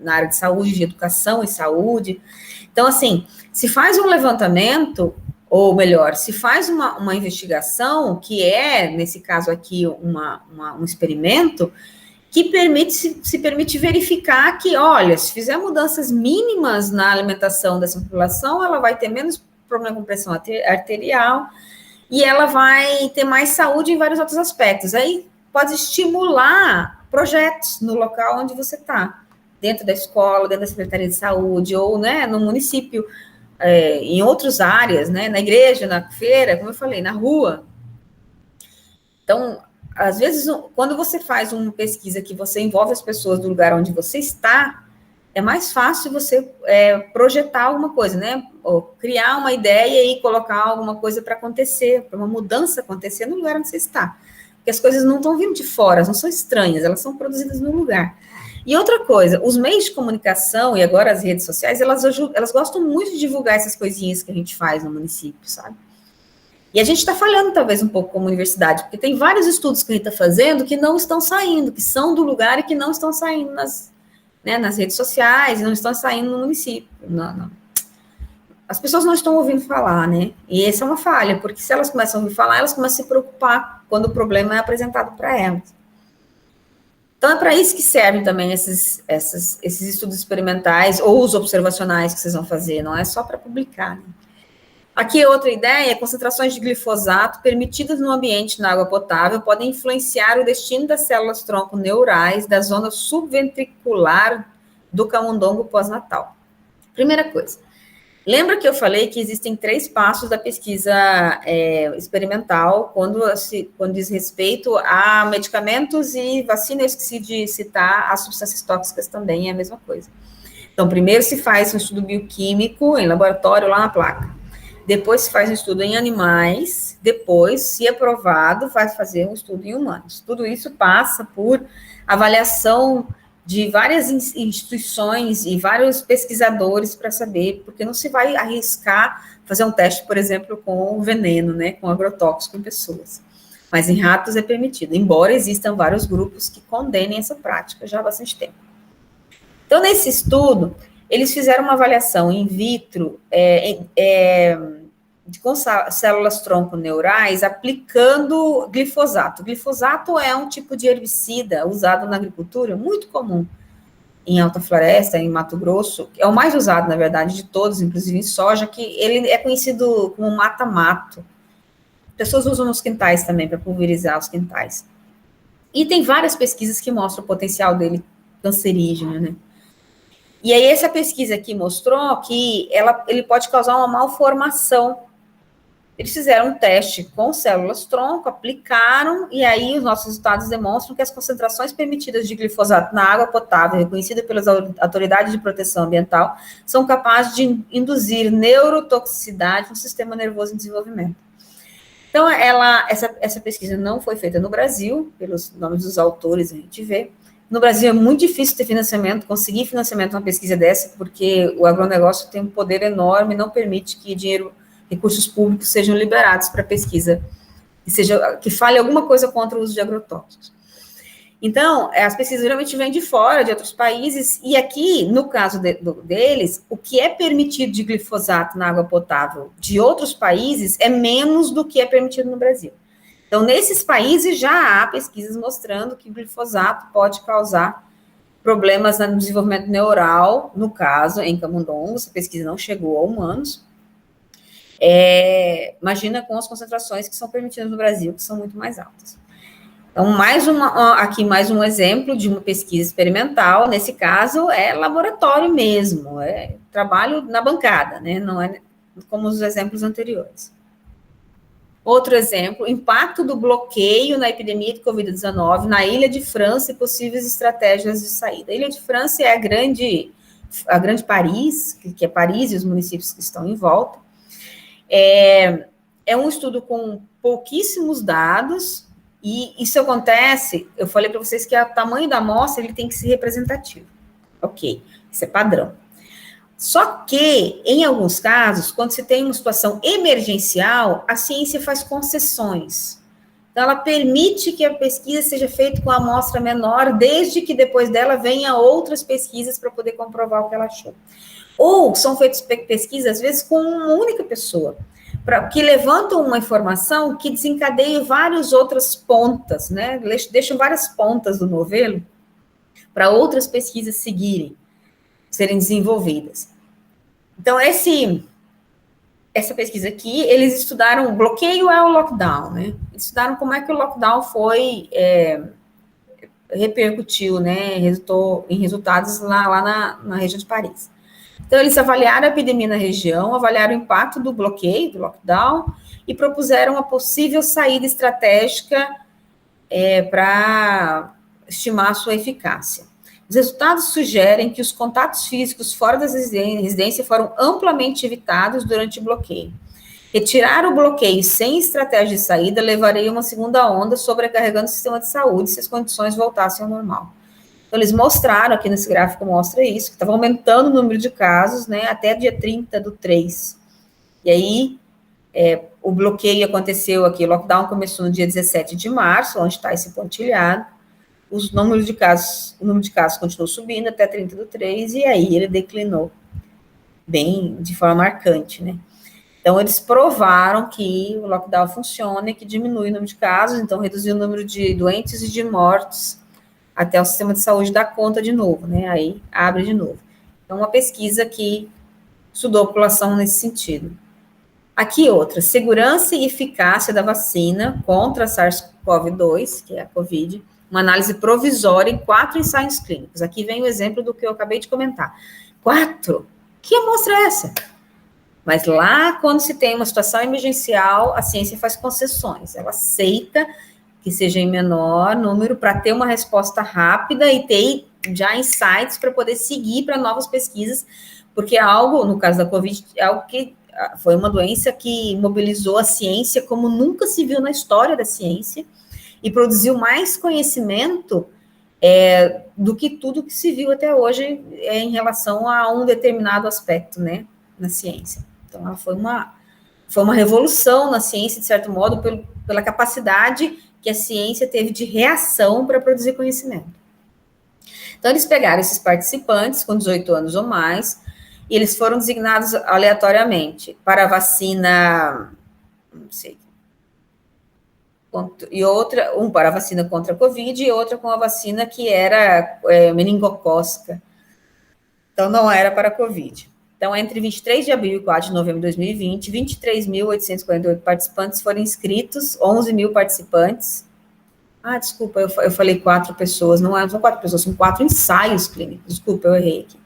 A: na área de saúde, de educação e saúde. Então, assim, se faz um levantamento, ou melhor, se faz uma investigação, que nesse caso aqui, um experimento, que se permite verificar que, olha, se fizer mudanças mínimas na alimentação dessa população, ela vai ter menos problema com pressão arterial e ela vai ter mais saúde em vários outros aspectos. Aí pode estimular projetos no local onde você está, dentro da escola, dentro da Secretaria de Saúde, ou, né, no município, em outras áreas, né, na igreja, na feira, como eu falei, na rua. Então, às vezes, quando você faz uma pesquisa que você envolve as pessoas do lugar onde você está, é mais fácil você projetar alguma coisa, né? Ou criar uma ideia e colocar alguma coisa para acontecer, para uma mudança acontecer no lugar onde você está. Porque as coisas não estão vindo de fora, elas não são estranhas, elas são produzidas no lugar. E outra coisa, os meios de comunicação e agora as redes sociais, elas gostam muito de divulgar essas coisinhas que a gente faz no município, sabe? E a gente está falhando, talvez, um pouco como universidade, porque tem vários estudos que a gente está fazendo que não estão saindo, que são do lugar e que não estão saindo nas redes sociais, não estão saindo no município. Não. As pessoas não estão ouvindo falar, né? E essa é uma falha, porque se elas começam a ouvir falar, elas começam a se preocupar quando o problema é apresentado para elas. Então, é para isso que servem também esses estudos experimentais ou os observacionais que vocês vão fazer, não é só para publicar, né? Aqui outra ideia, concentrações de glifosato permitidas no ambiente na água potável podem influenciar o destino das células-tronco neurais da zona subventricular do camundongo pós-natal. Primeira coisa, lembra que eu falei que existem 3 passos da pesquisa experimental quando diz respeito a medicamentos e vacina, eu esqueci de citar as substâncias tóxicas também, é a mesma coisa. Então, primeiro se faz um estudo bioquímico em laboratório lá na placa. Depois se faz um estudo em animais, depois, se aprovado, vai fazer um estudo em humanos. Tudo isso passa por avaliação de várias instituições e vários pesquisadores para saber, porque não se vai arriscar fazer um teste, por exemplo, com veneno, né, com agrotóxico em pessoas. Mas em ratos é permitido, embora existam vários grupos que condenem essa prática já há bastante tempo. Então, nesse estudo, eles fizeram uma avaliação in vitro com células-tronco neurais aplicando glifosato. Glifosato é um tipo de herbicida usado na agricultura, muito comum em Alta Floresta, em Mato Grosso, é o mais usado, na verdade, de todos, inclusive em soja, que ele é conhecido como mata-mato. Pessoas usam nos quintais também, para pulverizar os quintais. E tem várias pesquisas que mostram o potencial dele cancerígeno, né? E aí, essa pesquisa aqui mostrou que ele pode causar uma malformação. Eles fizeram um teste com células-tronco, aplicaram, e aí os nossos resultados demonstram que as concentrações permitidas de glifosato na água potável, reconhecida pelas autoridades de proteção ambiental, são capazes de induzir neurotoxicidade no sistema nervoso em desenvolvimento. Então, essa pesquisa não foi feita no Brasil, pelos nomes dos autores a gente vê. No Brasil é muito difícil ter financiamento, conseguir financiamento numa pesquisa dessa, porque o agronegócio tem um poder enorme, não permite que recursos públicos sejam liberados para pesquisa, que fale alguma coisa contra o uso de agrotóxicos. Então, as pesquisas geralmente vêm de fora, de outros países, e aqui, no caso deles, o que é permitido de glifosato na água potável de outros países é menos do que é permitido no Brasil. Então, nesses países já há pesquisas mostrando que o glifosato pode causar problemas no desenvolvimento neural, no caso, em camundongos, essa pesquisa não chegou a humanos. Imagina com as concentrações que são permitidas no Brasil, que são muito mais altas. Então, aqui mais um exemplo de uma pesquisa experimental, nesse caso é laboratório mesmo, é trabalho na bancada, né? Não é como os exemplos anteriores. Outro exemplo, impacto do bloqueio na epidemia de Covid-19 na Ilha de França e possíveis estratégias de saída. A Ilha de França é a grande Paris, que é Paris e os municípios que estão em volta. É um estudo com pouquíssimos dados, e isso acontece, eu falei para vocês que o tamanho da amostra ele tem que ser representativo. Ok, isso é padrão. Só que, em alguns casos, quando se tem uma situação emergencial, a ciência faz concessões. Então, ela permite que a pesquisa seja feita com a amostra menor, desde que depois dela venha outras pesquisas para poder comprovar o que ela achou. Ou são feitas pesquisas, às vezes, com uma única pessoa, que levantam uma informação que desencadeia várias outras pontas, né? Deixam várias pontas do novelo para outras pesquisas seguirem, serem desenvolvidas. Então, essa pesquisa aqui, eles estudaram o bloqueio ao lockdown, né? Estudaram como é que o lockdown repercutiu, né? Resultou em resultados lá na região de Paris. Então, eles avaliaram a epidemia na região, avaliaram o impacto do bloqueio, do lockdown, e propuseram uma possível saída estratégica para estimar a sua eficácia. Os resultados sugerem que os contatos físicos fora das residências foram amplamente evitados durante o bloqueio. Retirar o bloqueio sem estratégia de saída levaria a uma segunda onda, sobrecarregando o sistema de saúde se as condições voltassem ao normal. Então, eles mostraram, aqui nesse gráfico mostra isso, que estava aumentando o número de casos, né, até dia 30/3. E aí, o bloqueio aconteceu aqui, o lockdown começou no dia 17 de março, onde está esse pontilhado. O número de casos continuou subindo até 30/3, e aí ele declinou de forma marcante, né? Então, eles provaram que o lockdown funciona e que diminui o número de casos, então reduziu o número de doentes e de mortos, até o sistema de saúde dar conta de novo, né? Aí abre de novo. Então, uma pesquisa que estudou a população nesse sentido. Aqui outra, segurança e eficácia da vacina contra a SARS-CoV-2, que é a COVID, uma análise provisória em 4 ensaios clínicos. Aqui vem o exemplo do que eu acabei de comentar. 4? Que amostra é essa? Mas lá, quando se tem uma situação emergencial, a ciência faz concessões. Ela aceita que seja em menor número para ter uma resposta rápida e ter já insights para poder seguir para novas pesquisas, porque algo, no caso da Covid, é algo que foi uma doença que mobilizou a ciência como nunca se viu na história da ciência e produziu mais conhecimento do que tudo que se viu até hoje em relação a um determinado aspecto, né, na ciência. Então, ela foi uma revolução na ciência, de certo modo, pela capacidade que a ciência teve de reação para produzir conhecimento. Então, eles pegaram esses participantes com 18 anos ou mais, e eles foram designados aleatoriamente para a vacina, não sei, e outra, para a vacina contra a Covid, e outra com a vacina que era meningocócica. Então, não era para a Covid. Então, entre 23 de abril e 4 de novembro de 2020, 23.848 participantes foram inscritos, 11 mil participantes. Desculpa, eu falei 4 pessoas, não são 4 pessoas, são 4 ensaios clínicos. Desculpa, eu errei aqui.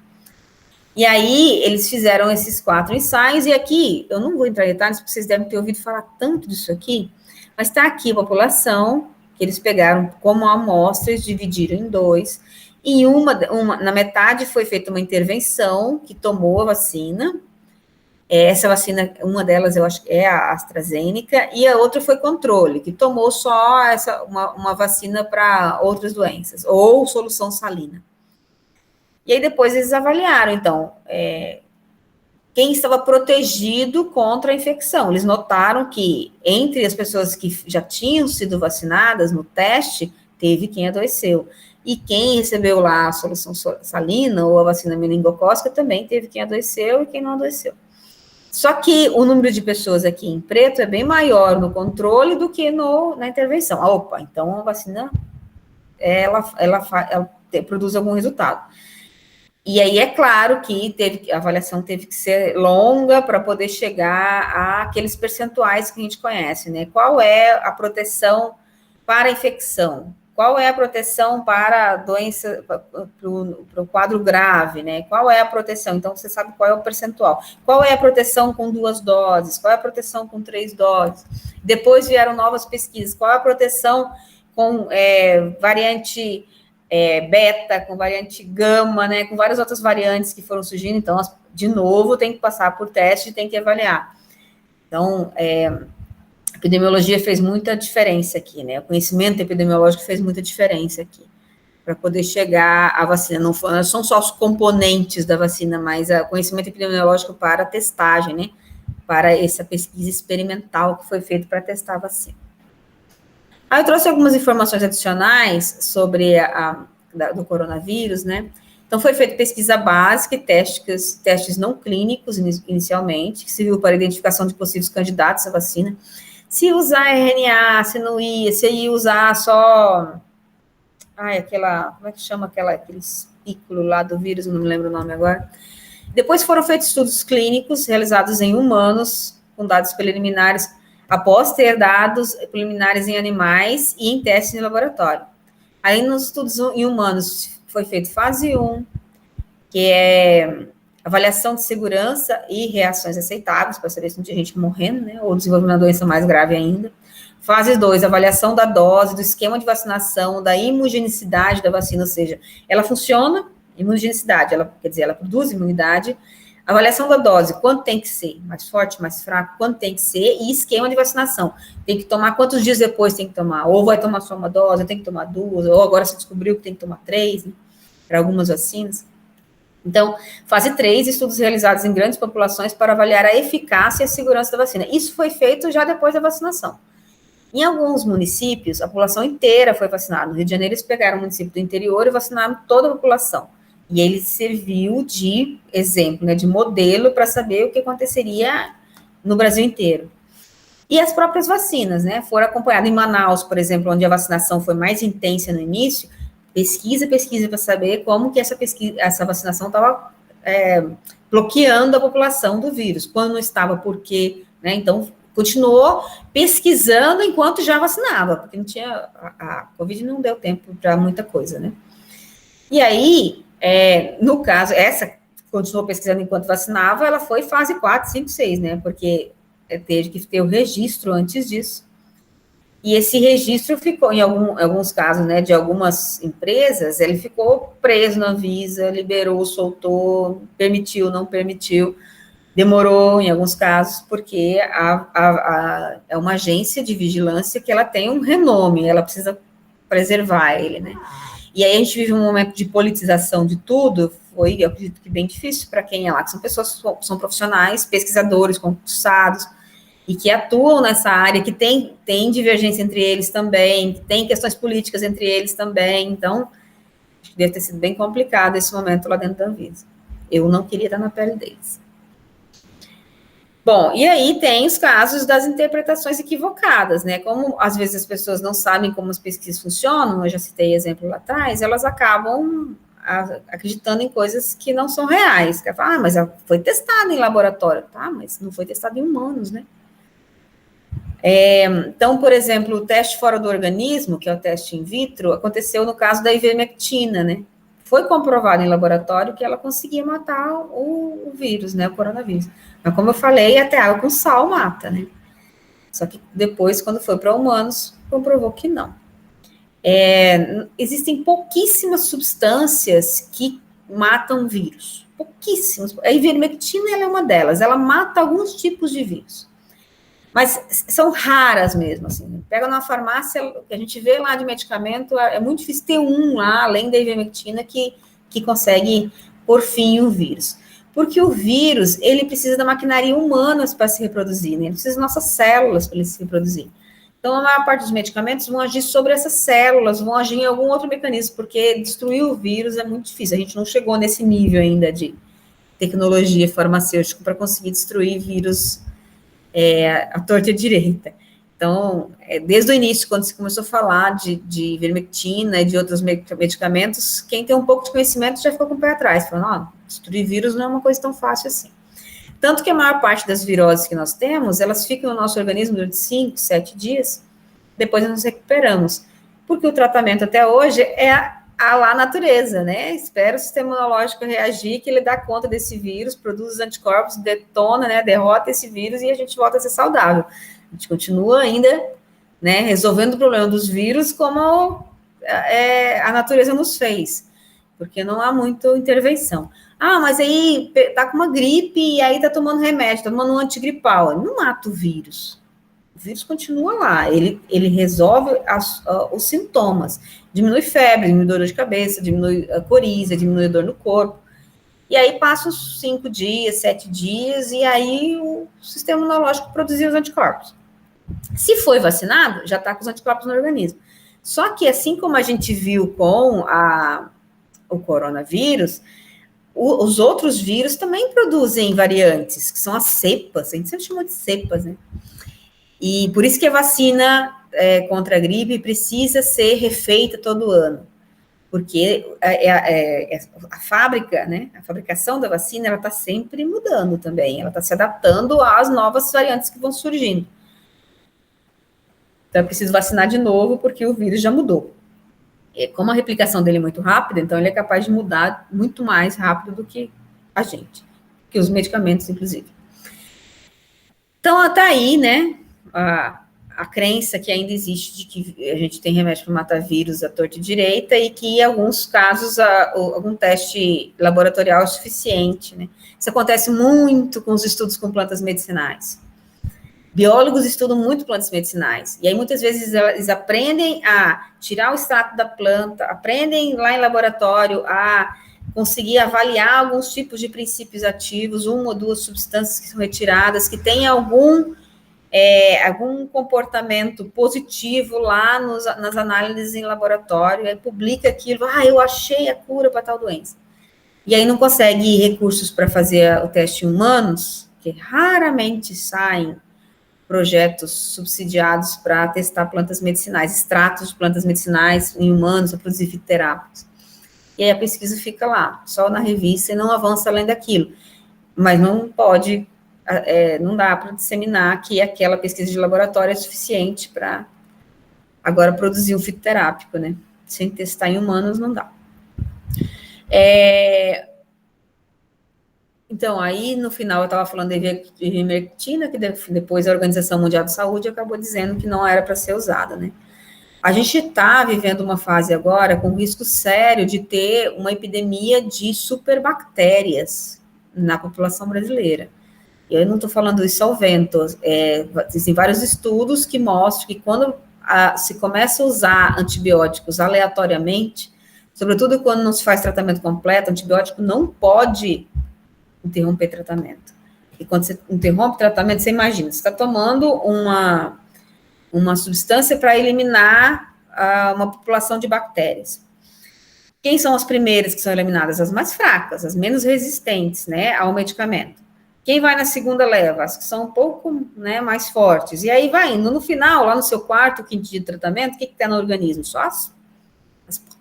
A: E aí, eles fizeram esses 4 ensaios, e aqui, eu não vou entrar em detalhes, porque vocês devem ter ouvido falar tanto disso aqui, mas está aqui a população, que eles pegaram como amostras, dividiram em 2, e na metade foi feita uma intervenção que tomou a vacina. Essa vacina, uma delas eu acho que é a AstraZeneca, e a outra foi controle, que tomou só uma vacina para outras doenças, ou solução salina. E aí depois eles avaliaram, então, quem estava protegido contra a infecção. Eles notaram que entre as pessoas que já tinham sido vacinadas no teste, teve quem adoeceu. E quem recebeu lá a solução salina ou a vacina meningocócica também teve quem adoeceu e quem não adoeceu. Só que o número de pessoas aqui em preto é bem maior no controle do que na intervenção. Opa, então a vacina, ela produz algum resultado. E aí é claro que a avaliação teve que ser longa para poder chegar àqueles percentuais que a gente conhece, né? Qual é a proteção para a infecção? Qual é a proteção para a doença, para o quadro grave, né? Qual é a proteção? Então, você sabe qual é o percentual. Qual é a proteção com 2 doses? Qual é a proteção com 3 doses? Depois vieram novas pesquisas. Qual é a proteção com variante beta, com variante gama, né? Com várias outras variantes que foram surgindo. Então, de novo, tem que passar por teste e tem que avaliar. Então, a epidemiologia fez muita diferença aqui, né? O conhecimento epidemiológico fez muita diferença aqui, para poder chegar à vacina. Não são só os componentes da vacina, mas o conhecimento epidemiológico para a testagem, né? Para essa pesquisa experimental que foi feita para testar a vacina. Aí eu trouxe algumas informações adicionais sobre do coronavírus, né? Então, foi feita pesquisa básica e testes não clínicos, inicialmente, que serviu para a identificação de possíveis candidatos à vacina. Se usar RNA, se não ia, se ia usar só... como é que chama aquele espículo lá do vírus, não me lembro o nome agora. Depois foram feitos estudos clínicos realizados em humanos, com dados preliminares, após ter dados preliminares em animais e em testes em laboratório. Aí, nos estudos em humanos, foi feito fase 1, que é avaliação de segurança e reações aceitáveis, para saber se não tinha gente morrendo, né, ou desenvolvendo uma doença mais grave ainda. Fase 2, avaliação da dose, do esquema de vacinação, da imugenicidade da vacina, ou seja, ela funciona, imugenicidade, quer dizer, ela produz imunidade. Avaliação da dose, quanto tem que ser, mais forte, mais fraco, quanto tem que ser, e esquema de vacinação. Tem que tomar, quantos dias depois tem que tomar, ou vai tomar só uma dose, tem que tomar 2, ou agora se descobriu que tem que tomar 3, né, para algumas vacinas. Então, fase 3, estudos realizados em grandes populações para avaliar a eficácia e a segurança da vacina. Isso foi feito já depois da vacinação. Em alguns municípios, a população inteira foi vacinada. No Rio de Janeiro, eles pegaram o município do interior e vacinaram toda a população. E ele serviu de exemplo, né, de modelo para saber o que aconteceria no Brasil inteiro. E as próprias vacinas, né, foram acompanhadas em Manaus, por exemplo, onde a vacinação foi mais intensa no início, pesquisa para saber como que essa vacinação estava bloqueando a população do vírus, quando não estava, por quê, né, então continuou pesquisando enquanto já vacinava, porque não tinha, a Covid não deu tempo para muita coisa, né. E aí, no caso, essa continuou pesquisando enquanto vacinava, ela foi fase 4, 5, 6, né, porque teve que ter o registro antes disso. E esse registro ficou, em alguns casos, né, de algumas empresas, ele ficou preso na Anvisa, liberou, soltou, permitiu, não permitiu, demorou em alguns casos, porque é uma agência de vigilância que ela tem um renome, ela precisa preservar ele, né. E aí a gente vive um momento de politização de tudo, eu acredito que bem difícil para quem é lá, que são pessoas que são profissionais, pesquisadores, concursados, e que atuam nessa área, que tem divergência entre eles também, que tem questões políticas entre eles também, então, acho que deve ter sido bem complicado esse momento lá dentro da Anvisa. Eu não queria estar na pele deles. Bom, e aí tem os casos das interpretações equivocadas, né, como às vezes as pessoas não sabem como as pesquisas funcionam, eu já citei exemplo lá atrás, elas acabam acreditando em coisas que não são reais, que falam, mas foi testado em laboratório, tá, mas não foi testado em humanos, né. Então, por exemplo, o teste fora do organismo, que é o teste in vitro, aconteceu no caso da ivermectina, né? Foi comprovado em laboratório que ela conseguia matar o vírus, né, o coronavírus. Mas, como eu falei, até água com sal mata, né? Só que depois, quando foi para humanos, comprovou que não. Existem pouquíssimas substâncias que matam vírus. Pouquíssimas. A ivermectina ela é uma delas. Ela mata alguns tipos de vírus. Mas são raras mesmo, assim. Pega numa farmácia, o que a gente vê lá de medicamento, é muito difícil ter um lá, além da ivermectina, que consegue pôr fim o vírus. Porque o vírus, ele precisa da maquinaria humana para se reproduzir, né? Ele precisa das nossas células para ele se reproduzir. Então, a maior parte dos medicamentos vão agir sobre essas células, vão agir em algum outro mecanismo, porque destruir o vírus é muito difícil. A gente não chegou nesse nível ainda de tecnologia farmacêutica para conseguir destruir vírus à torta e à direita. Então, desde o início, quando se começou a falar de ivermectina e de outros medicamentos, quem tem um pouco de conhecimento já ficou com o pé atrás, falando, destruir vírus não é uma coisa tão fácil assim. Tanto que a maior parte das viroses que nós temos, elas ficam no nosso organismo durante 5, 7 dias, depois nós nos recuperamos. Porque o tratamento até hoje é a lá natureza, né? Espera o sistema imunológico reagir, que ele dá conta desse vírus, produz os anticorpos, detona, né? Derrota esse vírus e a gente volta a ser saudável. A gente continua ainda, né? Resolvendo o problema dos vírus como a natureza nos fez, porque não há muita intervenção. Ah, mas aí tá com uma gripe e aí tá tomando remédio, tá tomando um antigripal. Não mata o vírus. O vírus continua lá, ele resolve os sintomas. Diminui febre, diminui dor de cabeça, diminui a coriza, diminui a dor no corpo. E aí passa os 5 dias, 7 dias, e aí o sistema imunológico produziu os anticorpos. Se foi vacinado, já está com os anticorpos no organismo. Só que assim como a gente viu com o coronavírus, os outros vírus também produzem variantes, que são as cepas, a gente sempre chama de cepas, né? E por isso que a vacina contra a gripe precisa ser refeita todo ano, porque a fábrica, né, a fabricação da vacina, ela está sempre mudando também, ela está se adaptando às novas variantes que vão surgindo. Então, é preciso vacinar de novo, porque o vírus já mudou. E como a replicação dele é muito rápida, então ele é capaz de mudar muito mais rápido do que a gente, que os medicamentos, inclusive. Então, até aí, né, a crença que ainda existe de que a gente tem remédio para matar vírus à torta e direita e que, em alguns casos, algum teste laboratorial é suficiente, né? Isso acontece muito com os estudos com plantas medicinais. Biólogos estudam muito plantas medicinais, e aí muitas vezes eles aprendem a tirar o extrato da planta, aprendem lá em laboratório a conseguir avaliar alguns tipos de princípios ativos, 1 ou 2 substâncias que são retiradas, que têm algum comportamento positivo lá nas análises em laboratório, aí publica aquilo, eu achei a cura para tal doença. E aí não consegue recursos para fazer o teste em humanos, que raramente saem projetos subsidiados para testar plantas medicinais, extratos de plantas medicinais em humanos, para produzir fitoterápicos. E aí a pesquisa fica lá, só na revista, e não avança além daquilo. Mas não pode, não dá para disseminar que aquela pesquisa de laboratório é suficiente para agora produzir um fitoterápico, né? Sem testar em humanos, não dá. Então, aí, no final, eu estava falando de ivermectina, que depois a Organização Mundial de Saúde acabou dizendo que não era para ser usada, né? A gente está vivendo uma fase agora com risco sério de ter uma epidemia de superbactérias na população brasileira. Eu não estou falando isso ao vento, existem vários estudos que mostram que quando se começa a usar antibióticos aleatoriamente, sobretudo quando não se faz tratamento completo, antibiótico não pode interromper tratamento. E quando você interrompe o tratamento, você imagina, você está tomando uma substância para eliminar uma população de bactérias. Quem são as primeiras que são eliminadas? As mais fracas, as menos resistentes, né, ao medicamento. Quem vai na segunda leva? As que são um pouco, né, mais fortes. E aí vai indo. No final, lá no seu 4º, 5º dia de tratamento, o que está no organismo? Só as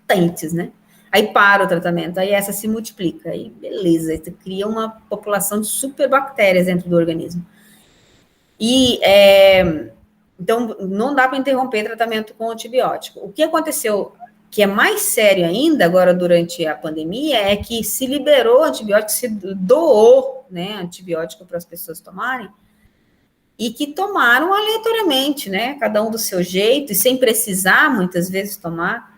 A: potentes, né? Aí para o tratamento, aí essa se multiplica, aí beleza, você cria uma população de superbactérias dentro do organismo. E, então, não dá para interromper tratamento com antibiótico. O que aconteceu, que é mais sério ainda, agora durante a pandemia, é que se liberou antibiótico, se doou, né, antibiótico para as pessoas tomarem, e que tomaram aleatoriamente, né, cada um do seu jeito, e sem precisar, muitas vezes, tomar.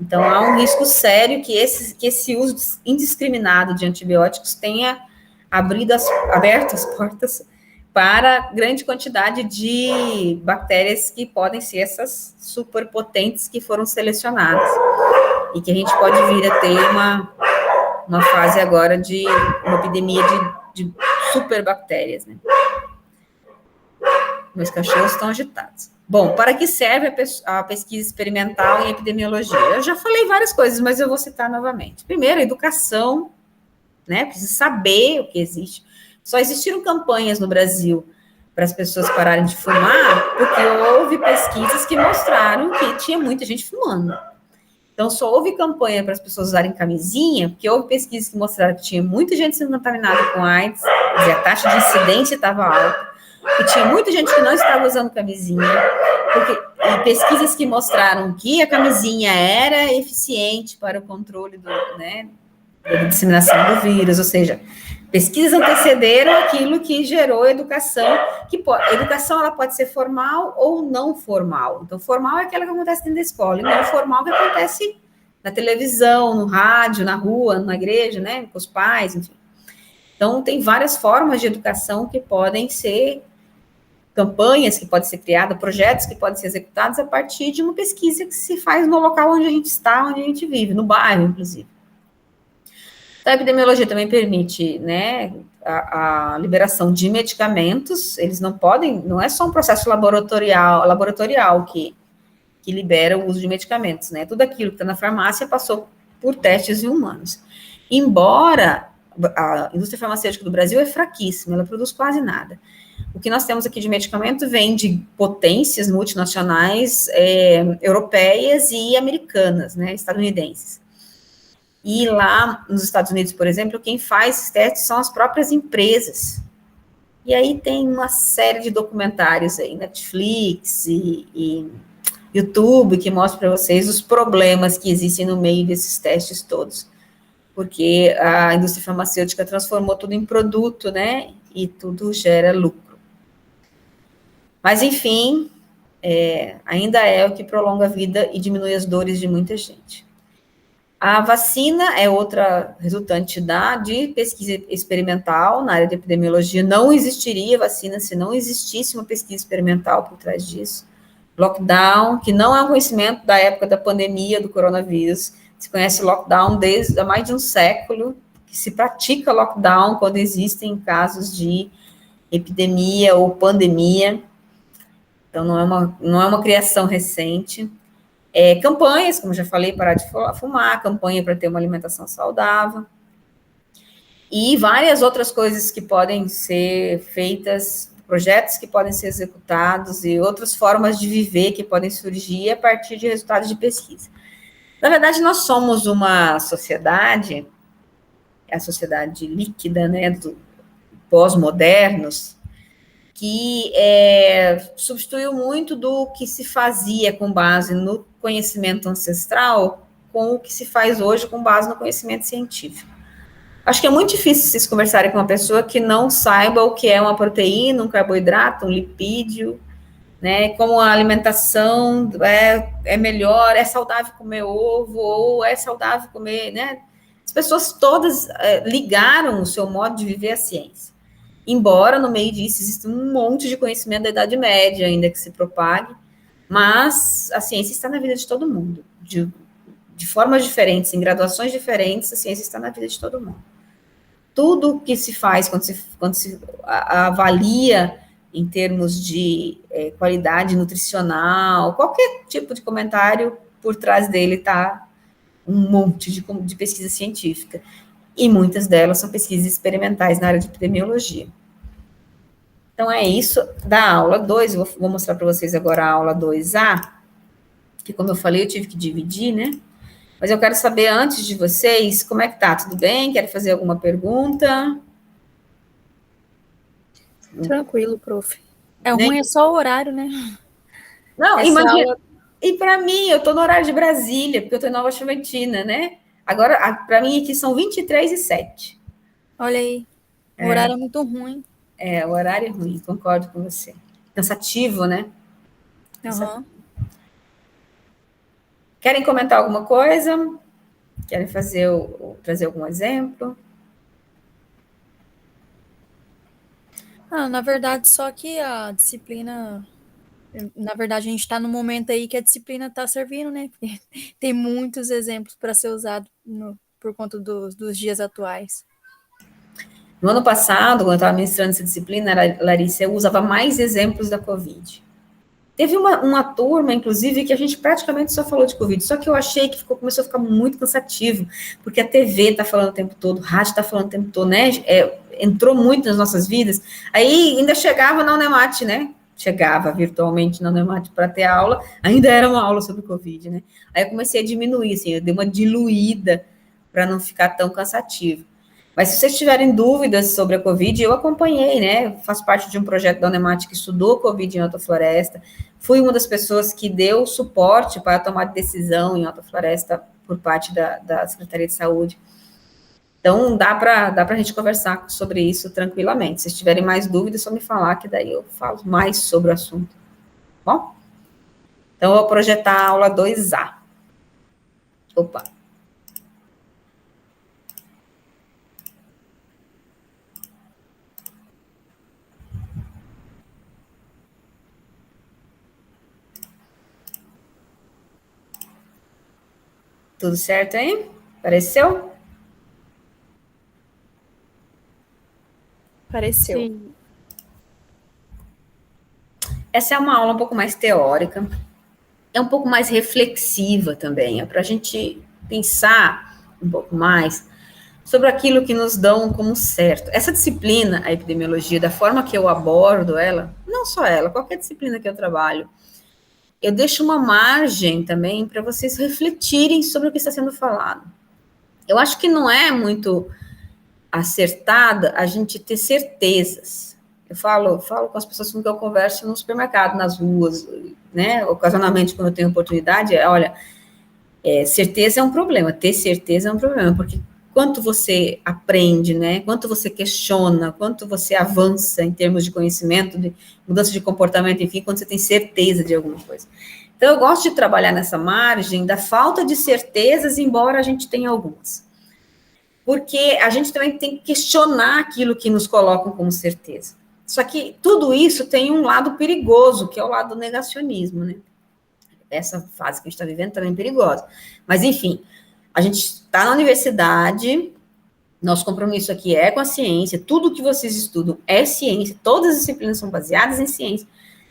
A: Então, há um risco sério que esse uso indiscriminado de antibióticos tenha aberto as portas para grande quantidade de bactérias que podem ser essas superpotentes que foram selecionadas. E que a gente pode vir a ter uma fase agora de uma epidemia de superbactérias, né? Meus cachorros estão agitados. Bom, para que serve a pesquisa experimental em epidemiologia? Eu já falei várias coisas, mas eu vou citar novamente. Primeiro, educação, né? Precisa saber o que existe. Só existiram campanhas no Brasil para as pessoas pararem de fumar, porque houve pesquisas que mostraram que tinha muita gente fumando. Então, só houve campanha para as pessoas usarem camisinha, porque houve pesquisas que mostraram que tinha muita gente sendo contaminada com AIDS, quer dizer, a taxa de incidência estava alta, que tinha muita gente que não estava usando camisinha, e pesquisas que mostraram que a camisinha era eficiente para o controle da disseminação do vírus, ou seja, pesquisas antecederam aquilo que gerou educação, a educação ela pode ser formal ou não formal. Então, formal é aquela que acontece dentro da escola, e não formal é que acontece na televisão, no rádio, na rua, na igreja, né, com os pais, enfim. Então, tem várias formas de educação que podem ser campanhas que podem ser criadas, projetos que podem ser executados a partir de uma pesquisa que se faz no local onde a gente está, onde a gente vive, no bairro, inclusive. Então, a epidemiologia também permite, né, a liberação de medicamentos, eles não podem, não é só um processo laboratorial que libera o uso de medicamentos, né, tudo aquilo que está na farmácia passou por testes em humanos. Embora a indústria farmacêutica do Brasil é fraquíssima, ela produz quase nada. O que nós temos aqui de medicamento vem de potências multinacionais europeias e americanas, né, estadunidenses. E lá nos Estados Unidos, por exemplo, quem faz esses testes são as próprias empresas. E aí tem uma série de documentários aí, Netflix e YouTube, que mostra para vocês os problemas que existem no meio desses testes todos. Porque a indústria farmacêutica transformou tudo em produto, né? E tudo gera lucro. Mas, enfim, ainda é o que prolonga a vida e diminui as dores de muita gente. A vacina é outra resultante de pesquisa experimental na área de epidemiologia. Não existiria vacina se não existisse uma pesquisa experimental por trás disso. Lockdown, que não é um conhecimento da época da pandemia do coronavírus. Se conhece lockdown desde há mais de um século, que se pratica lockdown quando existem casos de epidemia ou pandemia. Então, não é uma criação recente. Campanhas, como já falei, parar de fumar, campanha para ter uma alimentação saudável, e várias outras coisas que podem ser feitas, projetos que podem ser executados, e outras formas de viver que podem surgir a partir de resultados de pesquisa. Na verdade, nós somos uma sociedade, a sociedade líquida, né, do pós-modernos, que substituiu muito do que se fazia com base no conhecimento ancestral com o que se faz hoje com base no conhecimento científico. Acho que é muito difícil vocês conversarem com uma pessoa que não saiba o que é uma proteína, um carboidrato, um lipídio, né, como a alimentação é melhor, é saudável comer ovo, ou é saudável comer, né? As pessoas todas ligaram o seu modo de viver à ciência. Embora no meio disso exista um monte de conhecimento da Idade Média ainda que se propague, mas a ciência está na vida de todo mundo, de formas diferentes, em graduações diferentes, a ciência está na vida de todo mundo. Tudo que se faz quando se avalia em termos de qualidade nutricional, qualquer tipo de comentário, por trás dele está um monte de pesquisa científica. E muitas delas são pesquisas experimentais na área de epidemiologia. Então, é isso da aula 2, vou mostrar para vocês agora a aula 2A, que, como eu falei, eu tive que dividir, né? Mas eu quero saber, antes de vocês, como é que tá? Tudo bem? Quer fazer alguma pergunta?
B: Tranquilo, prof. Ruim é só o horário, né?
A: Não,
B: Essa
A: imagina.
B: aula...
A: E para mim, eu estou no horário de Brasília, porque eu estou em Nova Chavantina, né? Agora, para mim, aqui são 23h07.
B: Olha aí, o horário é muito ruim.
A: O horário é ruim, concordo com você. Cansativo, né?
B: Uhum.
A: Querem comentar alguma coisa? Querem trazer algum exemplo?
B: Na verdade, só que a disciplina... Na verdade, a gente está no momento aí que a disciplina está servindo, né? Porque tem muitos exemplos para ser usado por conta dos dias atuais.
A: No ano passado, quando eu estava ministrando essa disciplina, Larissa, eu usava mais exemplos da Covid. Teve uma turma, inclusive, que a gente praticamente só falou de Covid, só que eu achei que começou a ficar muito cansativo, porque a TV está falando o tempo todo, o rádio está falando o tempo todo, né? Entrou muito nas nossas vidas. Aí ainda chegava na Unemate, né? Chegava virtualmente na Unemate para ter aula, ainda era uma aula sobre Covid, né? Aí eu comecei a diminuir, assim, eu dei uma diluída para não ficar tão cansativo. Mas se vocês tiverem dúvidas sobre a Covid, eu acompanhei, né? Faço parte de um projeto da Unemate que estudou Covid em Alta Floresta. Fui uma das pessoas que deu suporte para a tomada de decisão em Alta Floresta por parte da Secretaria de Saúde. Então, dá para a gente conversar sobre isso tranquilamente. Se tiverem mais dúvidas, é só me falar, que daí eu falo mais sobre o assunto. Bom? Então, eu vou projetar a aula 2A. Opa. Tudo certo aí? Apareceu?
B: Apareceu.
C: Sim.
A: Essa é uma aula um pouco mais teórica, é um pouco mais reflexiva também, é para a gente pensar um pouco mais sobre aquilo que nos dão como certo. Essa disciplina, a epidemiologia, da forma que eu abordo ela, não só ela, qualquer disciplina que eu trabalho, eu deixo uma margem também para vocês refletirem sobre o que está sendo falado. Eu acho que não é muito acertada a gente ter certezas. Eu falo com as pessoas com que eu converso no supermercado, nas ruas, né? Ocasionalmente, quando eu tenho oportunidade, olha, certeza é um problema, ter certeza é um problema, porque quanto você aprende, né? Quanto você questiona, quanto você avança em termos de conhecimento, de mudança de comportamento, enfim, quando você tem certeza de alguma coisa. Então, eu gosto de trabalhar nessa margem da falta de certezas, embora a gente tenha algumas. Porque a gente também tem que questionar aquilo que nos colocam como certeza. Só que tudo isso tem um lado perigoso, que é o lado do negacionismo, né? Essa fase que a gente está vivendo também é perigosa. Mas, enfim, a gente está na universidade, nosso compromisso aqui é com a ciência, tudo que vocês estudam é ciência, todas as disciplinas são baseadas em ciência.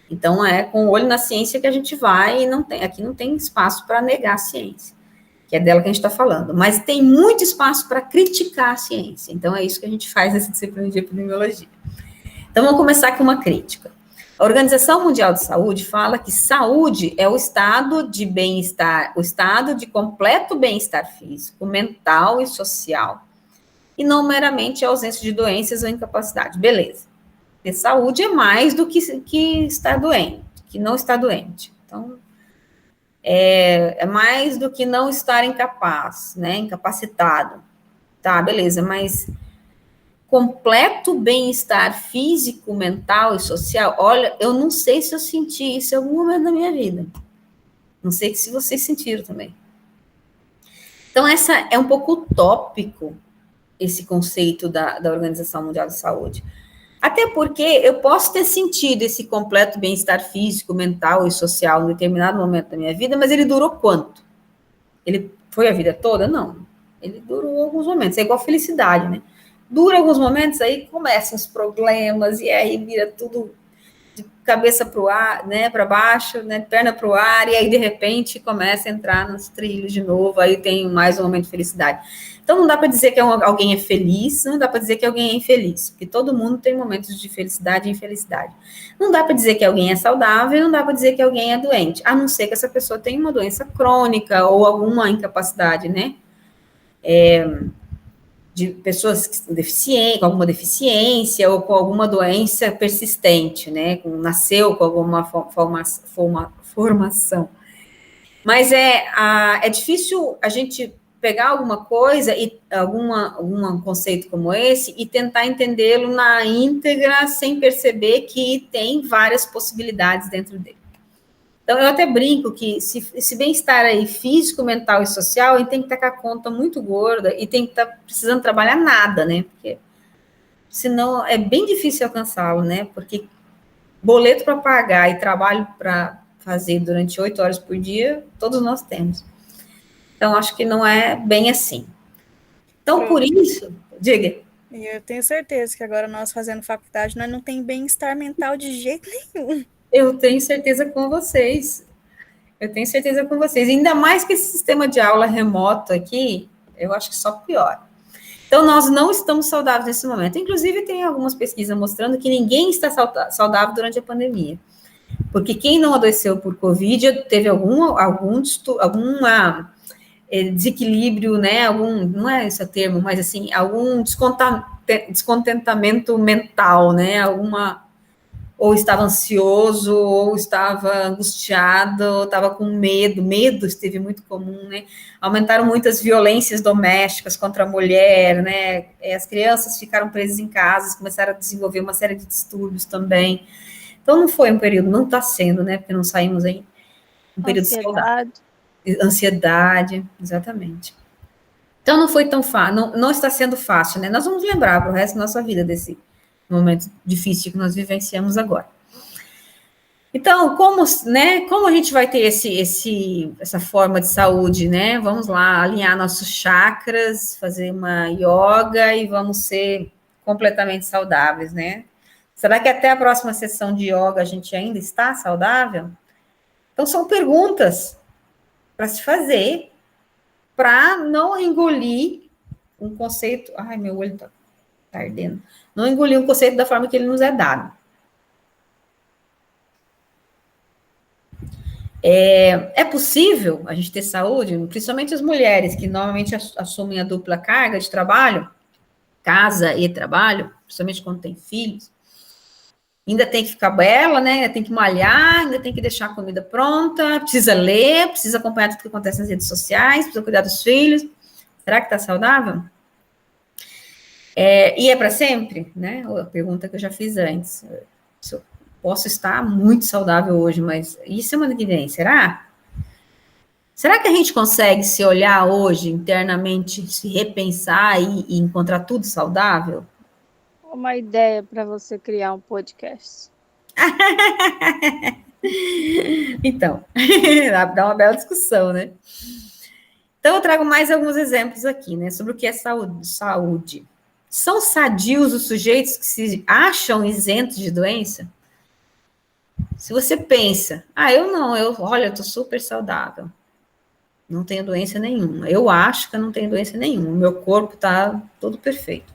A: Então, é com o olho na ciência que a gente vai, e aqui não tem espaço para negar a ciência, que é dela que a gente está falando, mas tem muito espaço para criticar a ciência. Então, é isso que a gente faz nessa disciplina de epidemiologia. Então, vamos começar com uma crítica. A Organização Mundial de Saúde fala que saúde é o estado de bem-estar, o estado de completo bem-estar físico, mental e social, e não meramente a ausência de doenças ou incapacidade. Beleza. Porque saúde é mais do que estar doente, que não estar doente. Então, é mais do que não estar incapaz, né, incapacitado. Tá, beleza, mas completo bem-estar físico, mental e social, olha, eu não sei se eu senti isso em algum momento da minha vida. Não sei se vocês sentiram também. Então, essa é um pouco utópico, esse conceito da Organização Mundial de Saúde. Até porque eu posso ter sentido esse completo bem-estar físico, mental e social em determinado momento da minha vida, mas ele durou quanto? Ele foi a vida toda? Não. Ele durou alguns momentos. É igual felicidade, né? Dura alguns momentos, aí começam os problemas, e aí vira tudo de cabeça para o ar, né, para baixo, né, perna para o ar, e aí de repente começa a entrar nos trilhos de novo, aí tem mais um momento de felicidade. Então não dá para dizer que alguém é feliz, não dá para dizer que alguém é infeliz, porque todo mundo tem momentos de felicidade e infelicidade. Não dá para dizer que alguém é saudável, não dá para dizer que alguém é doente, a não ser que essa pessoa tenha uma doença crônica ou alguma incapacidade, né, de pessoas deficientes, com alguma deficiência ou com alguma doença persistente, né? Nasceu com alguma formação. Mas é difícil a gente pegar alguma coisa e algum conceito como esse e tentar entendê-lo na íntegra sem perceber que tem várias possibilidades dentro dele. Então, eu até brinco que esse bem-estar aí físico, mental e social, a gente tem que estar com a conta muito gorda e tem que estar precisando trabalhar nada, né? Porque senão é bem difícil alcançá-lo, né? Porque boleto para pagar e trabalho para fazer durante 8 horas por dia, todos nós temos. Então, acho que não é bem assim. Então, por isso, diga.
B: E eu tenho certeza que agora nós fazendo faculdade, nós não tem bem-estar mental de jeito nenhum.
A: Eu tenho certeza com vocês. Eu tenho certeza com vocês. Ainda mais que esse sistema de aula remoto aqui, eu acho que só piora. Então, nós não estamos saudáveis nesse momento. Inclusive, tem algumas pesquisas mostrando que ninguém está saudável durante a pandemia. Porque quem não adoeceu por Covid teve algum desequilíbrio, né? Não é esse o termo, mas assim, algum descontentamento mental, né? Ou estava ansioso, ou estava angustiado, ou estava com medo esteve muito comum, né? Aumentaram muitas violências domésticas contra a mulher, né? As crianças ficaram presas em casa, começaram a desenvolver uma série de distúrbios também. Então, não foi um período, não está sendo, né? Porque não saímos aí, um período saudável. Ansiedade, exatamente. Então, não foi tão fácil, não está sendo fácil, né? Nós vamos lembrar para o resto da nossa vida desse momento difícil que nós vivenciamos agora. Então, como a gente vai ter essa forma de saúde, né? Vamos lá, alinhar nossos chakras, fazer uma yoga e vamos ser completamente saudáveis, né? Será que até a próxima sessão de yoga a gente ainda está saudável? Então, são perguntas para se fazer, para não engolir um conceito. Ai, meu olho está ardendo. Não engolir um conceito da forma que ele nos é dado. É possível a gente ter saúde, principalmente as mulheres que normalmente assumem a dupla carga de trabalho, casa e trabalho, principalmente quando tem filhos. Ainda tem que ficar bela, né? Ainda tem que malhar, ainda tem que deixar a comida pronta, precisa ler, precisa acompanhar tudo que acontece nas redes sociais, precisa cuidar dos filhos. Será que está saudável? E é para sempre, né? A pergunta que eu já fiz antes. Se eu posso estar muito saudável hoje, mas e semana que vem? Será? Será que a gente consegue se olhar hoje internamente, se repensar e encontrar tudo saudável?
C: Uma ideia para você criar um podcast.
A: Então, dá uma bela discussão, né? Então, eu trago mais alguns exemplos aqui, né, sobre o que é saúde. São sadios os sujeitos que se acham isentos de doença? Se você pensa, olha, eu tô super saudável, não tenho doença nenhuma, eu acho que eu não tenho doença nenhuma, o meu corpo tá todo perfeito.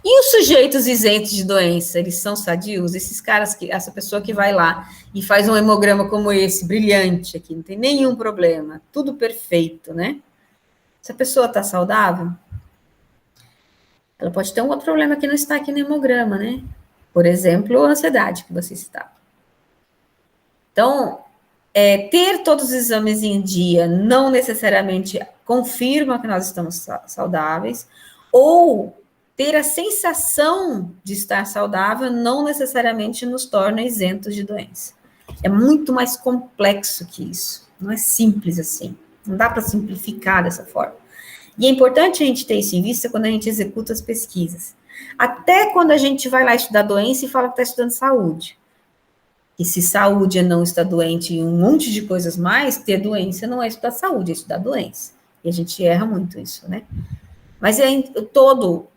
A: E os sujeitos isentos de doença, eles são sadios? Essa pessoa que vai lá e faz um hemograma como esse, brilhante aqui, não tem nenhum problema, tudo perfeito, né? Essa pessoa está saudável? Ela pode ter um outro problema que não está aqui no hemograma, né? Por exemplo, a ansiedade que você está. Então, ter todos os exames em dia não necessariamente confirma que nós estamos saudáveis, ou ter a sensação de estar saudável não necessariamente nos torna isentos de doença. É muito mais complexo que isso. Não é simples assim. Não dá para simplificar dessa forma. E é importante a gente ter isso em vista quando a gente executa as pesquisas. Até quando a gente vai lá estudar doença e fala que está estudando saúde. E se saúde é não estar doente e um monte de coisas mais, ter doença não é estudar saúde, é estudar doença. E a gente erra muito isso, né? Mas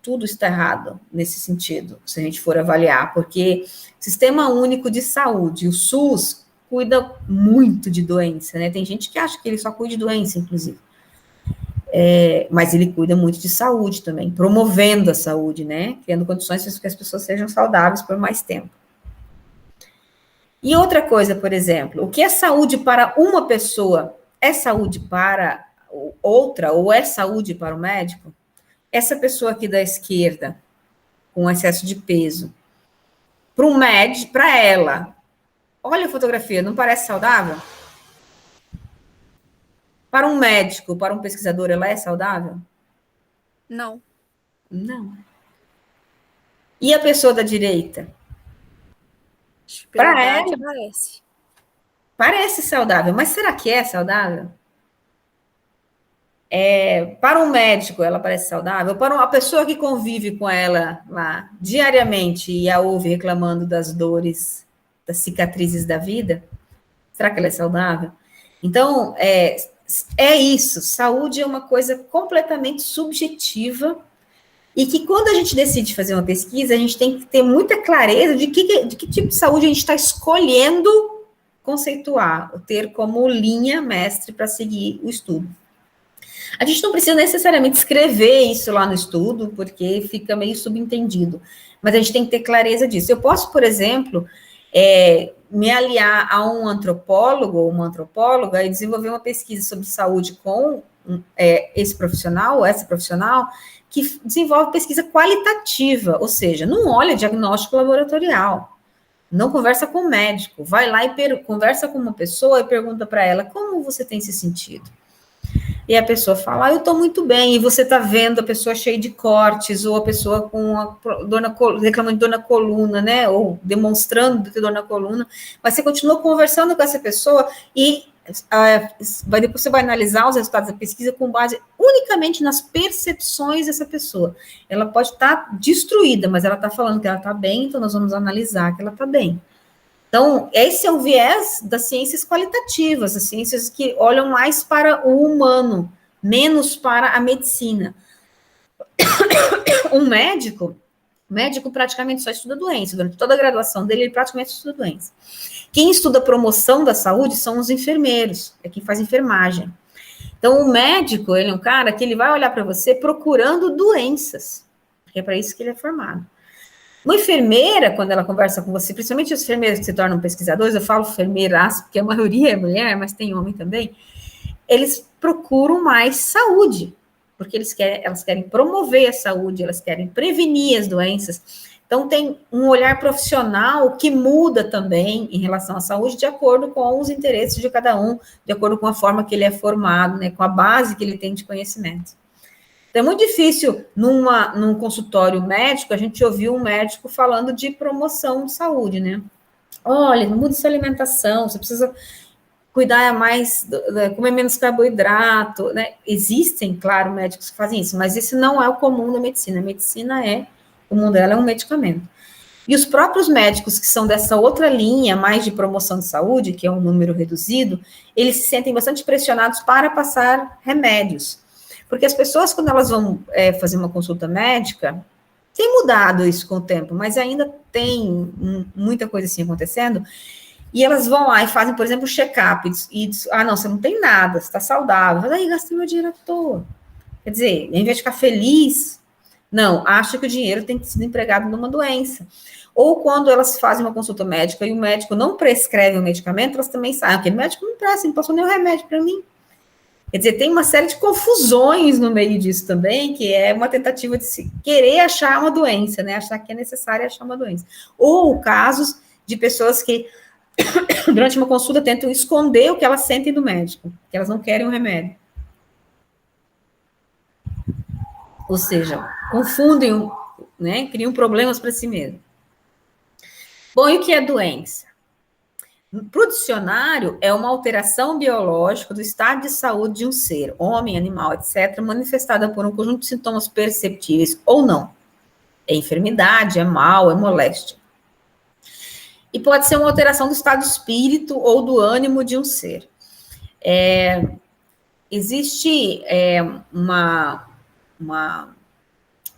A: tudo está errado nesse sentido, se a gente for avaliar, porque o Sistema Único de Saúde, o SUS, cuida muito de doença, né? Tem gente que acha que ele só cuida de doença, inclusive. Mas ele cuida muito de saúde também, promovendo a saúde, né? Criando condições para que as pessoas sejam saudáveis por mais tempo. E outra coisa, por exemplo, o que é saúde para uma pessoa é saúde para outra, ou é saúde para o médico? Essa pessoa aqui da esquerda, com excesso de peso, para um médico, para ela, olha a fotografia, não parece saudável? Para um médico, para um pesquisador, ela é saudável?
B: Não.
A: Não. E a pessoa da direita?
B: Para ela parece.
A: Parece saudável, mas será que é saudável? Para um médico, ela parece saudável? Para uma pessoa que convive com ela lá diariamente e a ouve reclamando das dores, das cicatrizes da vida, será que ela é saudável? Então, é isso. Saúde é uma coisa completamente subjetiva E que quando a gente decide fazer uma pesquisa, a gente tem que ter muita clareza de que tipo de saúde a gente está escolhendo conceituar, ter como linha mestre para seguir o estudo. A gente não precisa necessariamente escrever isso lá no estudo, porque fica meio subentendido, mas a gente tem que ter clareza disso. Eu posso, por exemplo, me aliar a um antropólogo ou uma antropóloga e desenvolver uma pesquisa sobre saúde com esse profissional ou essa profissional que desenvolve pesquisa qualitativa, ou seja, não olha diagnóstico laboratorial, não conversa com o médico, vai lá e conversa com uma pessoa e pergunta para ela, como você tem se sentido? E a pessoa fala, eu estou muito bem, e você está vendo a pessoa cheia de cortes, ou a pessoa com reclamando de dor na coluna, né, ou demonstrando ter dor na coluna, mas você continua conversando com essa pessoa e depois você vai analisar os resultados da pesquisa com base unicamente nas percepções dessa pessoa. Ela pode estar destruída, mas ela está falando que ela está bem, então nós vamos analisar que ela está bem. Então, esse é o viés das ciências qualitativas, as ciências que olham mais para o humano, menos para a medicina. Um médico praticamente só estuda doença, durante toda a graduação dele, ele praticamente estuda doença. Quem estuda promoção da saúde são os enfermeiros, é quem faz enfermagem. Então, o médico, ele é um cara que ele vai olhar para você procurando doenças, porque é para isso que ele é formado. Uma enfermeira, quando ela conversa com você, principalmente os enfermeiros que se tornam pesquisadores, eu falo enfermeiras, porque a maioria é mulher, mas tem homem também, eles procuram mais saúde, porque elas querem promover a saúde, elas querem prevenir as doenças. Então, tem um olhar profissional que muda também em relação à saúde, de acordo com os interesses de cada um, de acordo com a forma que ele é formado, né, com a base que ele tem de conhecimento. Então, é muito difícil, num consultório médico, a gente ouvir um médico falando de promoção de saúde, né? Olha, mude sua alimentação, você precisa cuidar mais, comer menos carboidrato, né? Existem, claro, médicos que fazem isso, mas isso não é o comum da medicina. A medicina o comum dela é um medicamento. E os próprios médicos que são dessa outra linha, mais de promoção de saúde, que é um número reduzido, eles se sentem bastante pressionados para passar remédios. Porque as pessoas, quando elas vão fazer uma consulta médica, tem mudado isso com o tempo, mas ainda tem muita coisa assim acontecendo, e elas vão lá e fazem, por exemplo, check-up, e dizem, não, você não tem nada, você está saudável, mas aí gastei meu dinheiro à toa. Quer dizer, em vez de ficar feliz, não, acha que o dinheiro tem que ser empregado numa doença. Ou quando elas fazem uma consulta médica e o médico não prescreve o medicamento, elas também sabem, aquele médico não presta, não passou nenhum remédio para mim. Quer dizer, tem uma série de confusões no meio disso também, que é uma tentativa de se querer achar uma doença, né? Achar que é necessário achar uma doença. Ou casos de pessoas que, durante uma consulta, tentam esconder o que elas sentem do médico, que elas não querem um remédio. Ou seja, confundem, né? Criam problemas para si mesmo. Bom, e o que é doença? Para o dicionário, é uma alteração biológica do estado de saúde de um ser, homem, animal, etc., manifestada por um conjunto de sintomas perceptíveis ou não. É enfermidade, é mal, é moléstia. E pode ser uma alteração do estado de espírito ou do ânimo de um ser. Existe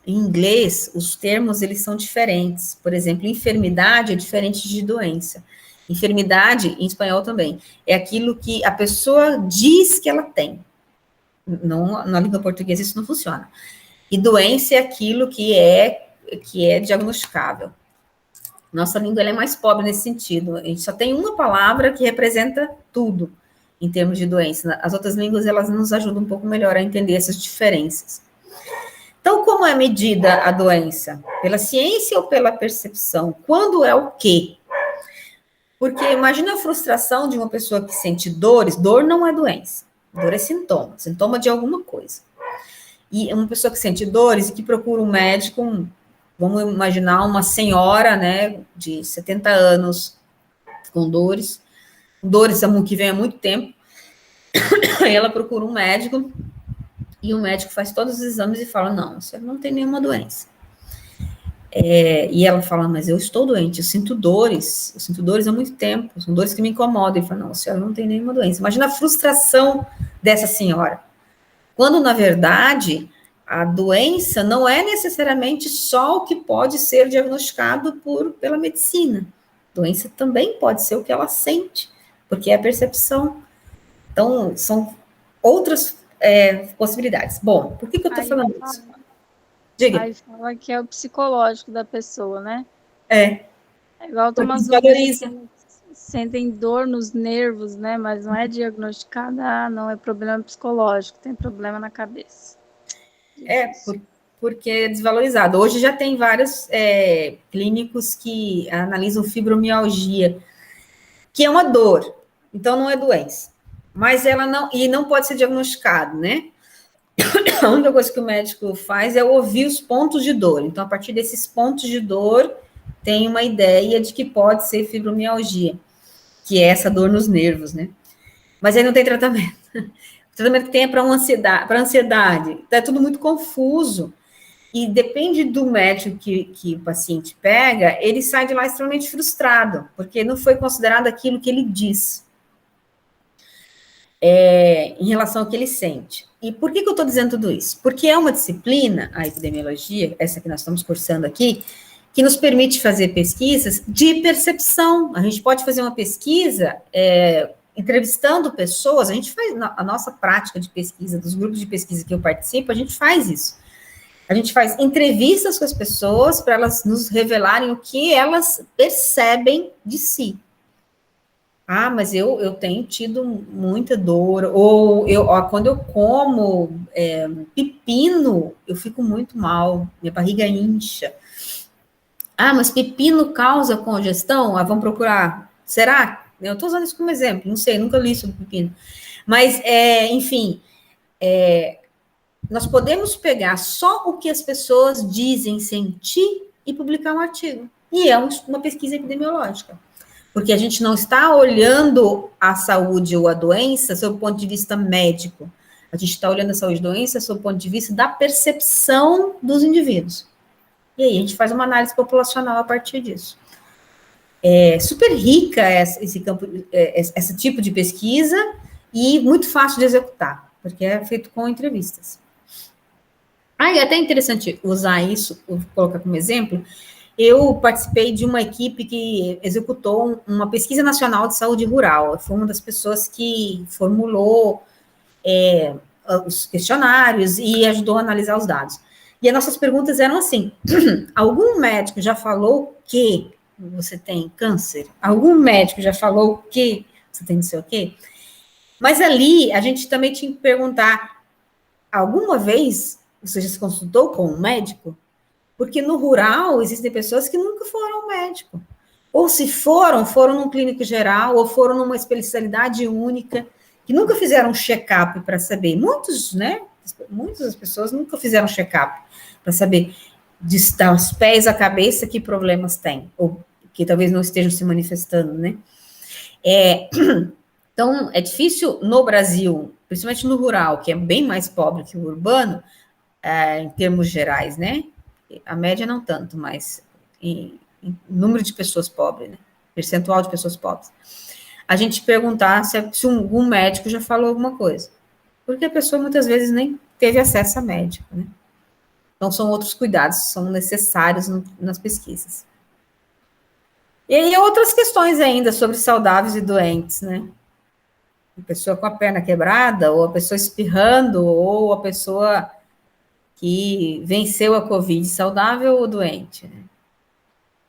A: em inglês, os termos, eles são diferentes. Por exemplo, enfermidade é diferente de doença. Enfermidade, em espanhol também, é aquilo que a pessoa diz que ela tem. Não, na língua portuguesa isso não funciona. E doença é aquilo que é diagnosticável. Nossa língua ela é mais pobre nesse sentido. A gente só tem uma palavra que representa tudo em termos de doença. As outras línguas, elas nos ajudam um pouco melhor a entender essas diferenças. Então, como é medida a doença? Pela ciência ou pela percepção? Quando é o quê? Porque imagina a frustração de uma pessoa que sente dores. Dor não é doença. Dor é sintoma de alguma coisa. E uma pessoa que sente dores e que procura um médico, vamos imaginar uma senhora, né, de 70 anos, com dores que vem há muito tempo, aí ela procura um médico, e o médico faz todos os exames e fala, não, você não tem nenhuma doença. E ela fala, mas eu estou doente, eu sinto dores há muito tempo, são dores que me incomodam. Ele fala, não, a senhora não tem nenhuma doença. Imagina a frustração dessa senhora. Quando, na verdade, a doença não é necessariamente só o que pode ser diagnosticado pela medicina. A doença também pode ser o que ela sente, porque é a percepção. Então, são outras possibilidades. Bom, por que eu estou falando isso? Diga.
C: Aí fala que é o psicológico da pessoa, né?
A: É
C: igual tem umas doenças que sentem dor nos nervos, né? Mas não é diagnosticada, não é problema psicológico, tem problema na cabeça.
A: Porque é desvalorizado. Hoje já tem vários clínicos que analisam fibromialgia, que é uma dor, então não é doença. Mas ela não pode ser diagnosticado, né? A única coisa que o médico faz é ouvir os pontos de dor. Então, a partir desses pontos de dor, tem uma ideia de que pode ser fibromialgia, que é essa dor nos nervos, né? Mas aí não tem tratamento. O tratamento que tem é para ansiedade. Tá tudo muito confuso. E depende do médico que o paciente pega, ele sai de lá extremamente frustrado, porque não foi considerado aquilo que ele diz. Em relação ao que ele sente. E por que eu estou dizendo tudo isso? Porque é uma disciplina, a epidemiologia, essa que nós estamos cursando aqui, que nos permite fazer pesquisas de percepção. A gente pode fazer uma pesquisa entrevistando pessoas, a gente faz a nossa prática de pesquisa, dos grupos de pesquisa que eu participo, a gente faz isso. A gente faz entrevistas com as pessoas para elas nos revelarem o que elas percebem de si. Ah, mas eu tenho tido muita dor, ou quando eu como pepino, eu fico muito mal, minha barriga incha. Ah, mas pepino causa congestão? Ah, vamos procurar. Será? Eu estou usando isso como exemplo, não sei, nunca li sobre pepino. Mas, enfim, nós podemos pegar só o que as pessoas dizem sentir e publicar um artigo. E é uma pesquisa epidemiológica. Porque a gente não está olhando a saúde ou a doença sob o ponto de vista médico. A gente está olhando a saúde e a doença sob o ponto de vista da percepção dos indivíduos. E aí a gente faz uma análise populacional a partir disso. É super rica esse tipo de pesquisa e muito fácil de executar, porque é feito com entrevistas. E é até interessante usar isso, vou colocar como exemplo. Eu participei de uma equipe que executou uma pesquisa nacional de saúde rural. Eu fui uma das pessoas que formulou os questionários e ajudou a analisar os dados. E as nossas perguntas eram assim: algum médico já falou que você tem câncer? Algum médico já falou que você tem não sei o quê? Mas ali, a gente também tinha que perguntar: alguma vez você já se consultou com um médico? Porque no rural existem pessoas que nunca foram ao médico. Ou se foram num clínico geral, ou foram numa especialidade única, que nunca fizeram um check-up para saber. Muitas das pessoas nunca fizeram check-up para saber dos pés à cabeça que problemas têm, ou que talvez não estejam se manifestando, né? Então, é difícil no Brasil, principalmente no rural, que é bem mais pobre que o urbano, em termos gerais, né? A média não tanto, mas em número de pessoas pobres, né? Percentual de pessoas pobres. A gente perguntar se algum médico já falou alguma coisa. Porque a pessoa muitas vezes nem teve acesso a médico, né? Então, são outros cuidados, são necessários nas pesquisas. E aí, outras questões ainda sobre saudáveis e doentes, né? A pessoa com a perna quebrada, ou a pessoa espirrando, ou a pessoa que venceu a Covid, saudável ou doente, né?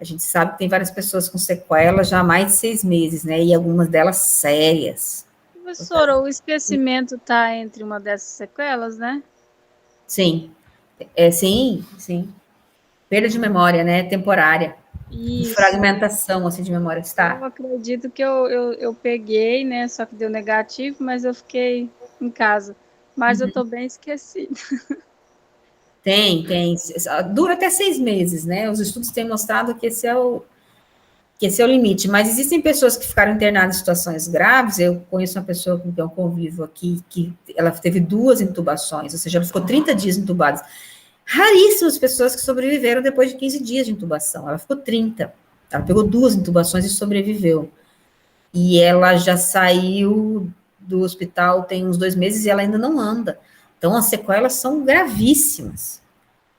A: A gente sabe que tem várias pessoas com sequelas já há mais de 6 meses, né? E algumas delas sérias.
C: Professora, o esquecimento está entre uma dessas sequelas, né?
A: Sim. Sim. Perda de memória, né? Temporária.
C: Isso.
A: De fragmentação, assim, de memória. Está.
C: Eu acredito que eu peguei, né? Só que deu negativo, mas eu fiquei em casa. Mas eu estou bem esquecida.
A: Tem. Dura até 6 meses, né? Os estudos têm mostrado que esse é o limite. Mas existem pessoas que ficaram internadas em situações graves. Eu conheço uma pessoa com quem eu convivo aqui, que ela teve 2 intubações, ou seja, ela ficou 30 dias intubada. Raríssimas pessoas que sobreviveram depois de 15 dias de intubação. Ela ficou 30. Ela pegou 2 intubações e sobreviveu. E ela já saiu do hospital tem uns 2 meses e ela ainda não anda. Então, as sequelas são gravíssimas,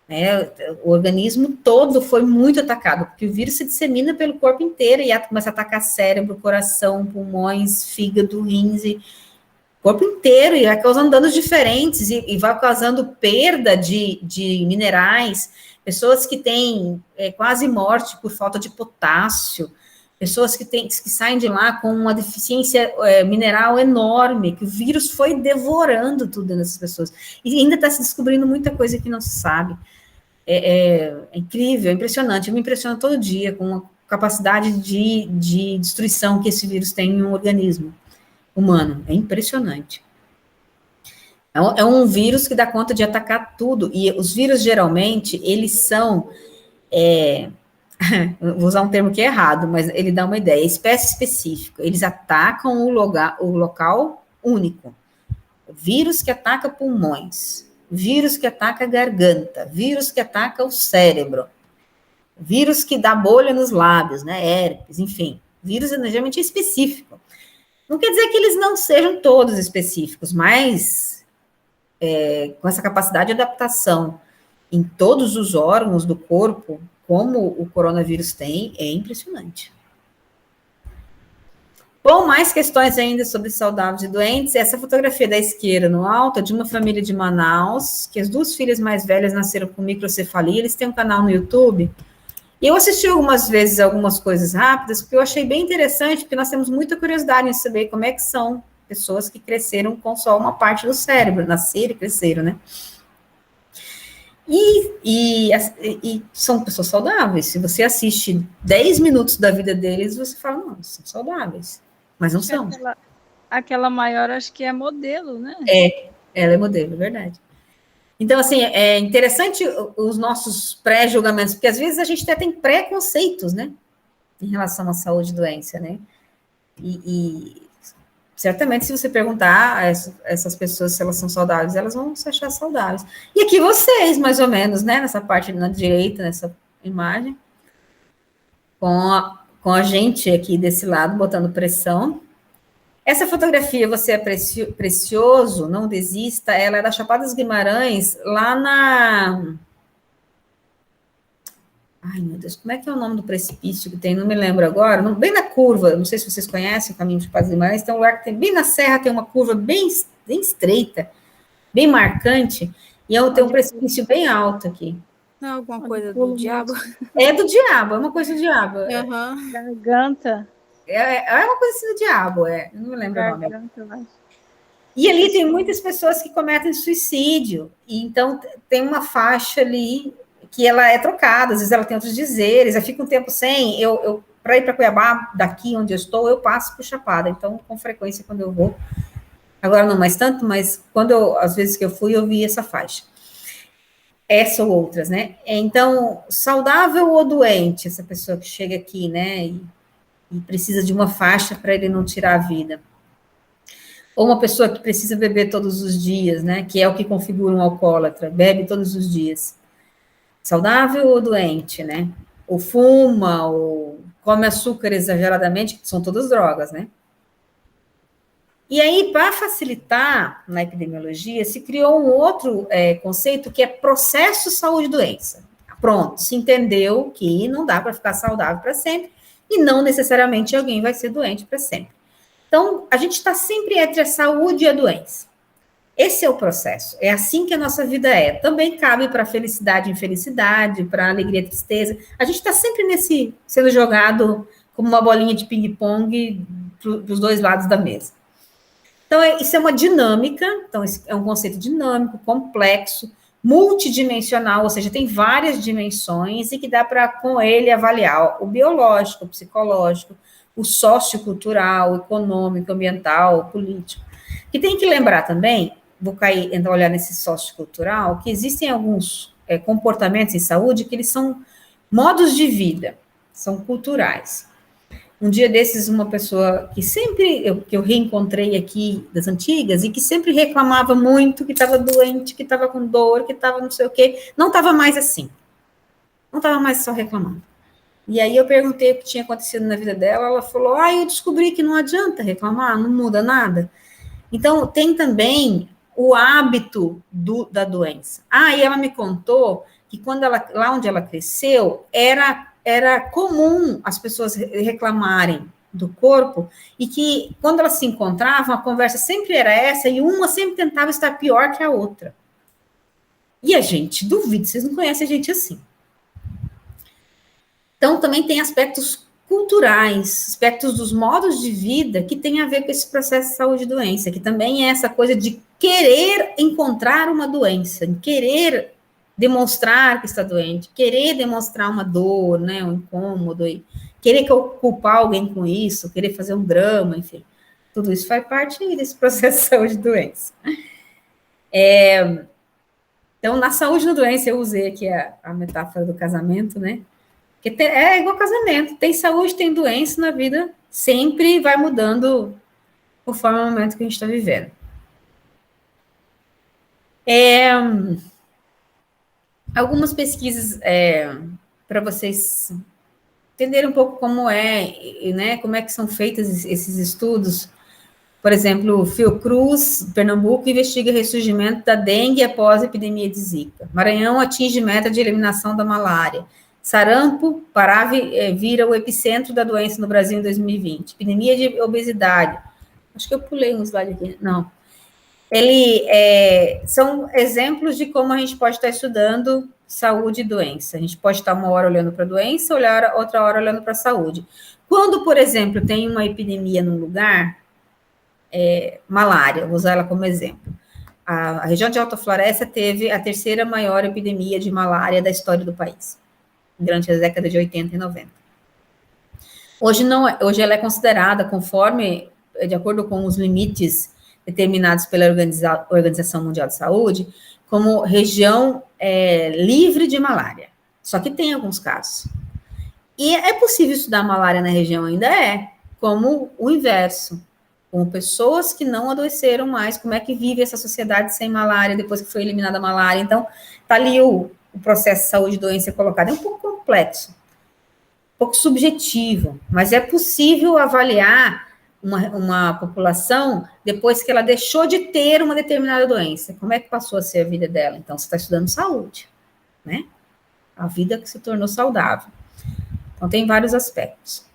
A: né? O organismo todo foi muito atacado, porque o vírus se dissemina pelo corpo inteiro e começa a atacar cérebro, coração, pulmões, fígado, rins, e corpo inteiro, e vai causando danos diferentes, e vai causando perda de minerais, pessoas que têm quase morte por falta de potássio, pessoas que saem de lá com uma deficiência mineral enorme, que o vírus foi devorando tudo nessas pessoas. E ainda está se descobrindo muita coisa que não se sabe. É incrível, é impressionante. Eu me impressiono todo dia com a capacidade de destruição que esse vírus tem em um organismo humano. É impressionante. É um vírus que dá conta de atacar tudo. E os vírus, geralmente, eles são... vou usar um termo que é errado, mas ele dá uma ideia, espécie específica, eles atacam o local único. Vírus que ataca pulmões, vírus que ataca a garganta, vírus que ataca o cérebro, vírus que dá bolha nos lábios, né, herpes, enfim, vírus geralmente específico. Não quer dizer que eles não sejam todos específicos, mas com essa capacidade de adaptação em todos os órgãos do corpo, como o coronavírus tem, é impressionante. Bom, mais questões ainda sobre saudáveis e doentes. Essa fotografia da esquerda no alto é de uma família de Manaus, que as 2 filhas mais velhas nasceram com microcefalia, eles têm um canal no YouTube, e eu assisti algumas vezes algumas coisas rápidas, porque eu achei bem interessante, porque nós temos muita curiosidade em saber como é que são pessoas que cresceram com só uma parte do cérebro, nasceram e cresceram, né? E são pessoas saudáveis. Se você assiste 10 minutos da vida deles, você fala, não, são saudáveis. Mas não são.
C: Aquela maior, acho que é modelo, né?
A: Ela é modelo, é verdade. Então, assim, é interessante os nossos pré-julgamentos, porque às vezes a gente até tem preconceitos, né? Em relação à saúde e doença, né? E certamente, se você perguntar a essas pessoas se elas são saudáveis, elas vão se achar saudáveis. E aqui vocês, mais ou menos, né? Nessa parte na direita, nessa imagem, com a gente aqui desse lado, botando pressão. Essa fotografia, Você é Precioso, Não Desista, ela é da Chapada dos Guimarães, lá na... Ai, meu Deus, como é que é o nome do precipício que tem? Não me lembro agora. Bem na curva, não sei se vocês conhecem o caminho de Chapada dos Guimarães, tem um lugar que tem bem na serra, tem uma curva bem estreita, bem marcante, e tem um precipício bem alto aqui.
B: Não, alguma coisa do diabo?
A: É do diabo, é uma coisa do diabo.
B: Uhum.
C: Garganta.
A: É uma coisa assim do diabo, eu não me lembro o nome.
C: Mas...
A: E ali tem muitas pessoas que cometem suicídio, e então tem uma faixa ali que ela é trocada, às vezes ela tem outros dizeres, eu fico um tempo sem, para ir para Cuiabá, daqui onde eu estou, eu passo por Chapada, então com frequência quando eu vou, agora não mais tanto, mas às vezes que eu fui, eu vi essa faixa. Essa ou outras, né? Então, saudável ou doente, essa pessoa que chega aqui, né, e precisa de uma faixa para ele não tirar a vida. Ou uma pessoa que precisa beber todos os dias, né, que é o que configura um alcoólatra, bebe todos os dias. Saudável ou doente, né? Ou fuma, ou come açúcar exageradamente, que são todas drogas, né? E aí, para facilitar na epidemiologia, se criou um outro conceito que é processo saúde-doença. Pronto, se entendeu que não dá para ficar saudável para sempre, e não necessariamente alguém vai ser doente para sempre. Então, a gente está sempre entre a saúde e a doença. Esse é o processo, é assim que a nossa vida é. Também cabe para felicidade e infelicidade, para alegria e tristeza. A gente está sempre sendo jogado como uma bolinha de ping-pong para os 2 lados da mesa. Então, isso é uma dinâmica, então, é um conceito dinâmico, complexo, multidimensional, ou seja, tem várias dimensões e que dá para, com ele, avaliar o biológico, o psicológico, o sociocultural, o econômico, ambiental, o político. E tem que lembrar também, vou então olhar nesse sociocultural, que existem alguns comportamentos em saúde que eles são modos de vida, são culturais. Um dia desses, uma pessoa que eu reencontrei aqui das antigas, e que sempre reclamava muito, que estava doente, que estava com dor, que estava não sei o quê, não estava mais assim. Não estava mais só reclamando. E aí eu perguntei o que tinha acontecido na vida dela, ela falou, eu descobri que não adianta reclamar, não muda nada. Então, tem também o hábito da doença. E ela me contou que lá onde ela cresceu, era comum as pessoas reclamarem do corpo, e que quando elas se encontravam, a conversa sempre era essa, e uma sempre tentava estar pior que a outra. E a gente, duvido, vocês não conhecem a gente assim. Então, também tem aspectos culturais, aspectos dos modos de vida que tem a ver com esse processo de saúde e doença, que também é essa coisa de querer encontrar uma doença, querer demonstrar que está doente, querer demonstrar uma dor, né, um incômodo, e querer culpar alguém com isso, querer fazer um drama, enfim. Tudo isso faz parte desse processo de saúde e doença. Então, na saúde e na doença, eu usei aqui a metáfora do casamento, né? Porque é igual casamento, tem saúde, tem doença na vida, sempre vai mudando conforme o momento que a gente está vivendo. Algumas pesquisas para vocês entenderem um pouco como né, como é que são feitos esses estudos. Por exemplo, Fiocruz, Pernambuco, investiga ressurgimento da dengue após a epidemia de Zika. Maranhão atinge meta de eliminação da malária. Sarampo, Pará vira o epicentro da doença no Brasil em 2020. Epidemia de obesidade. Acho que eu pulei um slide aqui. Não. São exemplos de como a gente pode estar estudando saúde e doença. A gente pode estar uma hora olhando para a doença, outra hora olhando para a saúde. Quando, por exemplo, tem uma epidemia num lugar, malária, vou usar ela como exemplo. A região de Alta Floresta teve a terceira maior epidemia de malária da história do país, durante as décadas de 80 e 90. Hoje ela é considerada, de acordo com os limites determinados pela Organização Mundial de Saúde, como região livre de malária. Só que tem alguns casos. E é possível estudar malária na região? Ainda como o inverso, com pessoas que não adoeceram mais, como é que vive essa sociedade sem malária, depois que foi eliminada a malária. Então, está ali o processo de saúde e doença colocado. É um pouco complexo, um pouco subjetivo, mas é possível avaliar uma população depois que ela deixou de ter uma determinada doença. Como é que passou a ser a vida dela? Então, você está estudando saúde, né? A vida que se tornou saudável. Então, tem vários aspectos.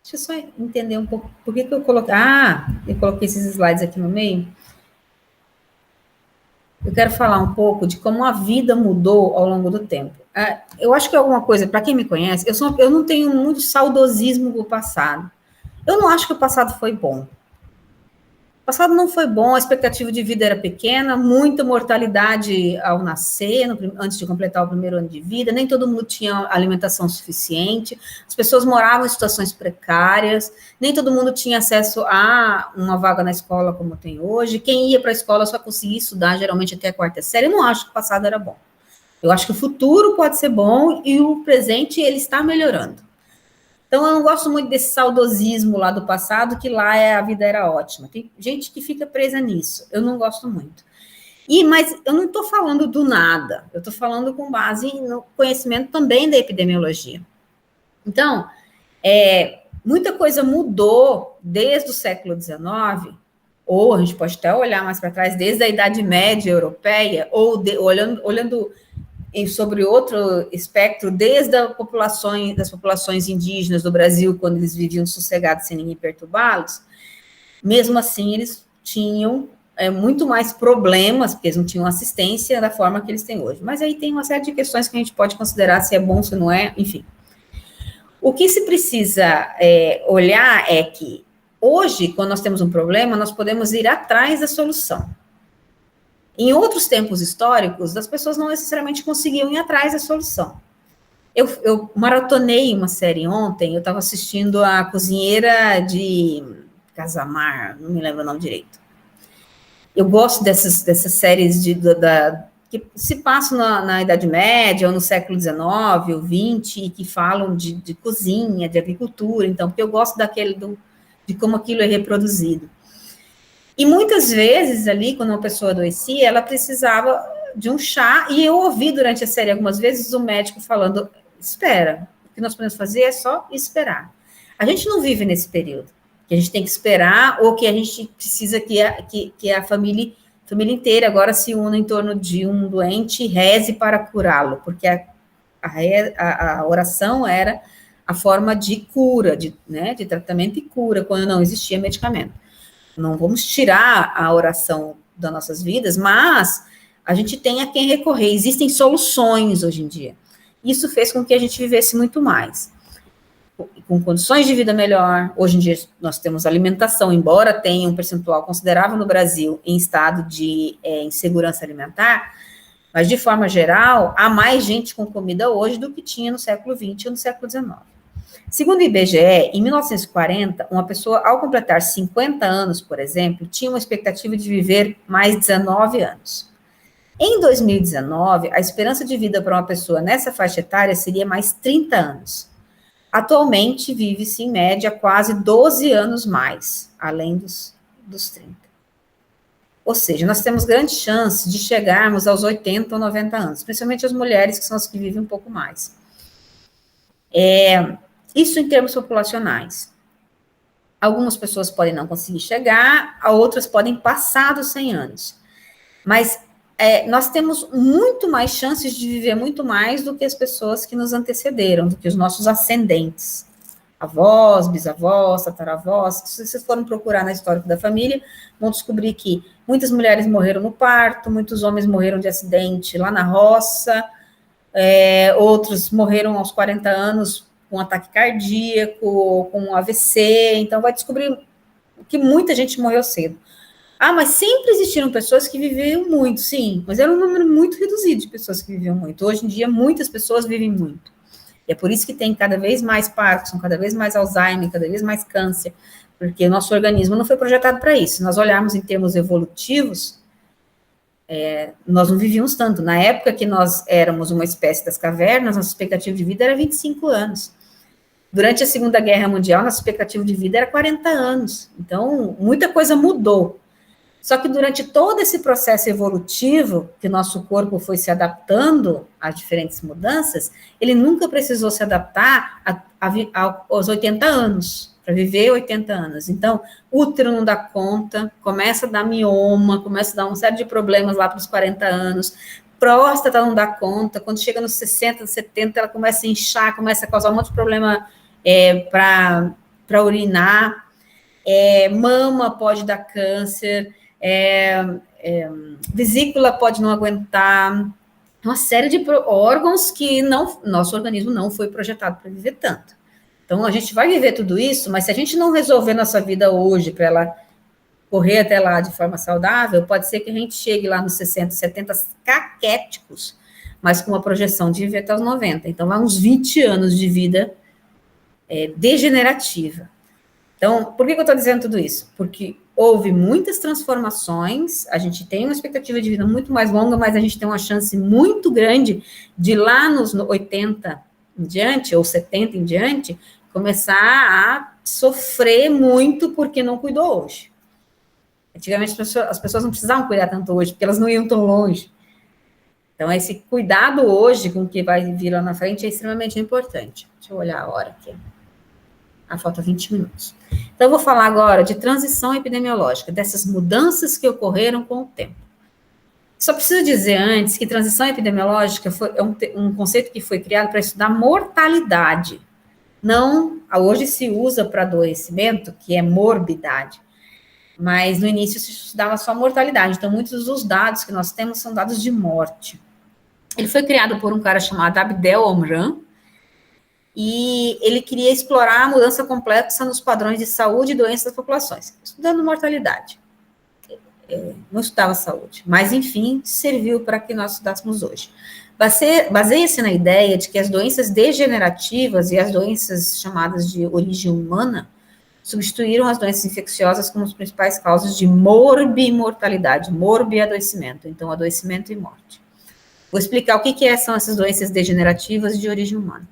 A: Deixa eu só entender um pouco por que eu coloquei... eu coloquei esses slides aqui no meio. Eu quero falar um pouco de como a vida mudou ao longo do tempo. Eu acho que alguma coisa, para quem me conhece, eu não tenho muito saudosismo do passado. Eu não acho que o passado foi bom. O passado não foi bom, a expectativa de vida era pequena, muita mortalidade ao nascer, antes de completar o primeiro ano de vida, nem todo mundo tinha alimentação suficiente, as pessoas moravam em situações precárias, nem todo mundo tinha acesso a uma vaga na escola como tem hoje, quem ia para a escola só conseguia estudar geralmente até a quarta série. Eu não acho que o passado era bom. Eu acho que o futuro pode ser bom e o presente ele está melhorando. Então, eu não gosto muito desse saudosismo lá do passado, que lá a vida era ótima. Tem gente que fica presa nisso. Eu não gosto muito. Mas eu não estou falando do nada. Eu estou falando com base no conhecimento também da epidemiologia. Então, muita coisa mudou desde o século XIX, ou a gente pode até olhar mais para trás, desde a Idade Média Europeia, ou olhando sobre outro espectro, desde das populações indígenas do Brasil, quando eles viviam sossegados sem ninguém perturbá-los. Mesmo assim, eles tinham muito mais problemas, porque eles não tinham assistência da forma que eles têm hoje. Mas aí tem uma série de questões que a gente pode considerar se é bom, se não é, enfim. O que se precisa olhar é que, hoje, quando nós temos um problema, nós podemos ir atrás da solução. Em outros tempos históricos, as pessoas não necessariamente conseguiam ir atrás da solução. Eu maratonei uma série ontem, eu estava assistindo a Cozinheira de Casamar, não me lembro o nome direito. Eu gosto dessas séries que se passam na Idade Média, ou no século XIX, ou XX, e que falam de cozinha, de agricultura, então, porque eu gosto de como aquilo é reproduzido. E muitas vezes ali, quando uma pessoa adoecia, ela precisava de um chá, e eu ouvi durante a série algumas vezes o médico falando, espera, o que nós podemos fazer é só esperar. A gente não vive nesse período. que a gente tem que esperar, ou que a gente precisa que a família inteira agora se una em torno de um doente e reze para curá-lo, porque a oração era a forma de cura, de tratamento e cura, quando não existia medicamento. Não vamos tirar a oração das nossas vidas, mas a gente tem a quem recorrer. Existem soluções hoje em dia. Isso fez com que a gente vivesse muito mais, com condições de vida melhor. Hoje em dia nós temos alimentação, embora tenha um percentual considerável no Brasil em estado de insegurança alimentar, mas de forma geral, há mais gente com comida hoje do que tinha no século XX ou no século XIX. Segundo o IBGE, em 1940, uma pessoa, ao completar 50 anos, por exemplo, tinha uma expectativa de viver mais 19 anos. Em 2019, a esperança de vida para uma pessoa nessa faixa etária seria mais 30 anos. Atualmente, vive-se, em média, quase 12 anos mais, além dos 30. Ou seja, nós temos grande chance de chegarmos aos 80 ou 90 anos, principalmente as mulheres, que são as que vivem um pouco mais. Isso em termos populacionais. Algumas pessoas podem não conseguir chegar, outras podem passar dos 100 anos. Mas nós temos muito mais chances de viver muito mais do que as pessoas que nos antecederam, do que os nossos ascendentes. Avós, bisavós, tataravós. Se vocês forem procurar na história da família, vão descobrir que muitas mulheres morreram no parto, muitos homens morreram de acidente lá na roça, outros morreram aos 40 anos com ataque cardíaco, com AVC. Então, vai descobrir que muita gente morreu cedo. Mas sempre existiram pessoas que viviam muito, sim, mas era um número muito reduzido de pessoas que viviam muito. Hoje em dia, muitas pessoas vivem muito. E é por isso que tem cada vez mais Parkinson, cada vez mais Alzheimer, cada vez mais câncer, porque o nosso organismo não foi projetado para isso. Se nós olharmos em termos evolutivos, nós não vivíamos tanto. Na época que nós éramos uma espécie das cavernas, nossa expectativa de vida era 25 anos. Durante a Segunda Guerra Mundial, nossa expectativa de vida era 40 anos. Então, muita coisa mudou. Só que durante todo esse processo evolutivo, que nosso corpo foi se adaptando às diferentes mudanças, ele nunca precisou se adaptar aos 80 anos, para viver 80 anos. Então, útero não dá conta, começa a dar mioma, começa a dar uma série de problemas lá para os 40 anos, próstata não dá conta, quando chega nos 60, 70, ela começa a inchar, começa a causar um monte de problema para urinar, mama pode dar câncer, vesícula pode não aguentar, uma série de órgãos que nosso organismo não foi projetado para viver tanto. Então, a gente vai viver tudo isso, mas se a gente não resolver nossa vida hoje para ela correr até lá de forma saudável, pode ser que a gente chegue lá nos 60, 70 caquéticos, mas com uma projeção de viver até os 90. Então, vai uns 20 anos de vida degenerativa. Então, por que eu estou dizendo tudo isso? Porque houve muitas transformações, a gente tem uma expectativa de vida muito mais longa, mas a gente tem uma chance muito grande de lá nos 80 em diante, ou 70 em diante, começar a sofrer muito porque não cuidou hoje. Antigamente, as pessoas não precisavam cuidar tanto hoje, porque elas não iam tão longe. Então, esse cuidado hoje com o que vai vir lá na frente é extremamente importante. Deixa eu olhar a hora aqui. Falta 20 minutos. Então, eu vou falar agora de transição epidemiológica, dessas mudanças que ocorreram com o tempo. Só preciso dizer antes que transição epidemiológica é um conceito que foi criado para estudar mortalidade. Não, hoje se usa para adoecimento, que é morbidade, mas no início se estudava só mortalidade. Então, muitos dos dados que nós temos são dados de morte. Ele foi criado por um cara chamado Abdel Omran, e ele queria explorar a mudança complexa nos padrões de saúde e doenças das populações, estudando mortalidade. Não estudava saúde, mas, enfim, serviu para que nós estudássemos hoje. Baseia-se na ideia de que as doenças degenerativas e as doenças chamadas de origem humana substituíram as doenças infecciosas como as principais causas de morbimortalidade, morbi-adoecimento, então adoecimento e morte. Vou explicar o que são essas doenças degenerativas de origem humana.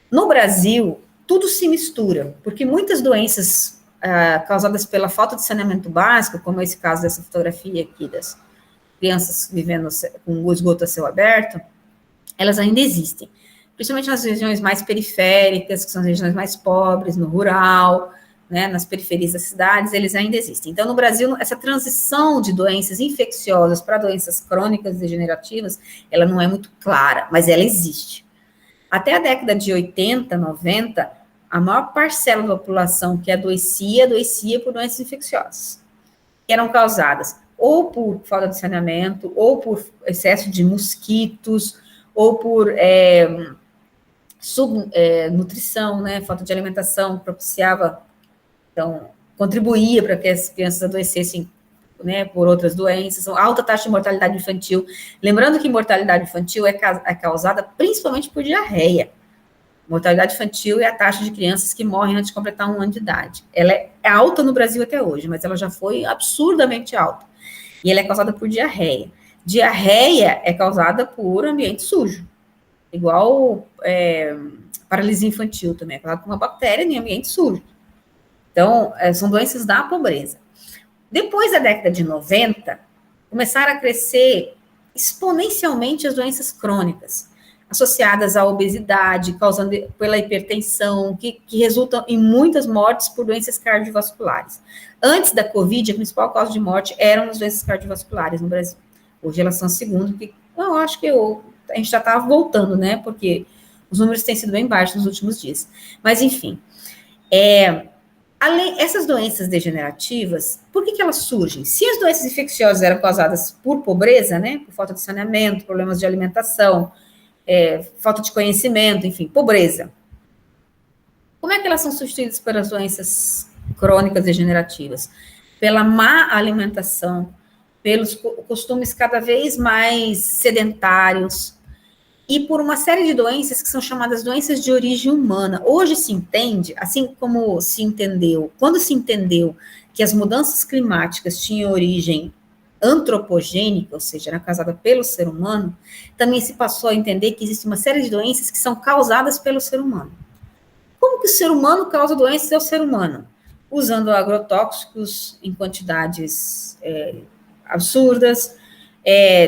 A: No Brasil, tudo se mistura, porque muitas doenças causadas pela falta de saneamento básico, como esse caso dessa fotografia aqui das crianças vivendo com o esgoto a céu aberto, elas ainda existem, principalmente nas regiões mais periféricas, que são as regiões mais pobres, no rural, né, nas periferias das cidades, eles ainda existem. Então, no Brasil, essa transição de doenças infecciosas para doenças crônicas degenerativas, ela não é muito clara, mas ela existe. Até a década de 80, 90, a maior parcela da população que adoecia por doenças infecciosas, que eram causadas ou por falta de saneamento, ou por excesso de mosquitos, ou por subnutrição, né, falta de alimentação, propiciava, então, contribuía para que as crianças adoecessem, né, por outras doenças, alta taxa de mortalidade infantil. Lembrando que mortalidade infantil é causada principalmente por diarreia. Mortalidade infantil é a taxa de crianças que morrem antes de completar 1 ano de idade. Ela é alta no Brasil até hoje, mas ela já foi absurdamente alta. E ela é causada por diarreia. Diarreia é causada por ambiente sujo. Igual paralisia infantil também, é causada por uma bactéria em ambiente sujo. Então, são doenças da pobreza. Depois da década de 90, começaram a crescer exponencialmente as doenças crônicas, associadas à obesidade, causando pela hipertensão, que resultam em muitas mortes por doenças cardiovasculares. Antes da Covid, a principal causa de morte eram as doenças cardiovasculares no Brasil. Hoje elas são a segunda, que eu acho que a gente já estava voltando, né? Porque os números têm sido bem baixos nos últimos dias. Mas, enfim, essas doenças degenerativas, por que elas surgem? Se as doenças infecciosas eram causadas por pobreza, né? Por falta de saneamento, problemas de alimentação, falta de conhecimento, enfim, pobreza. Como é que elas são substituídas pelas doenças crônicas degenerativas? Pela má alimentação, pelos costumes cada vez mais sedentários e por uma série de doenças que são chamadas doenças de origem humana. Hoje se entende, assim como se entendeu, quando se entendeu que as mudanças climáticas tinham origem antropogênica, ou seja, era causada pelo ser humano, também se passou a entender que existe uma série de doenças que são causadas pelo ser humano. Como que o ser humano causa doenças ao ser humano? Usando agrotóxicos em quantidades absurdas,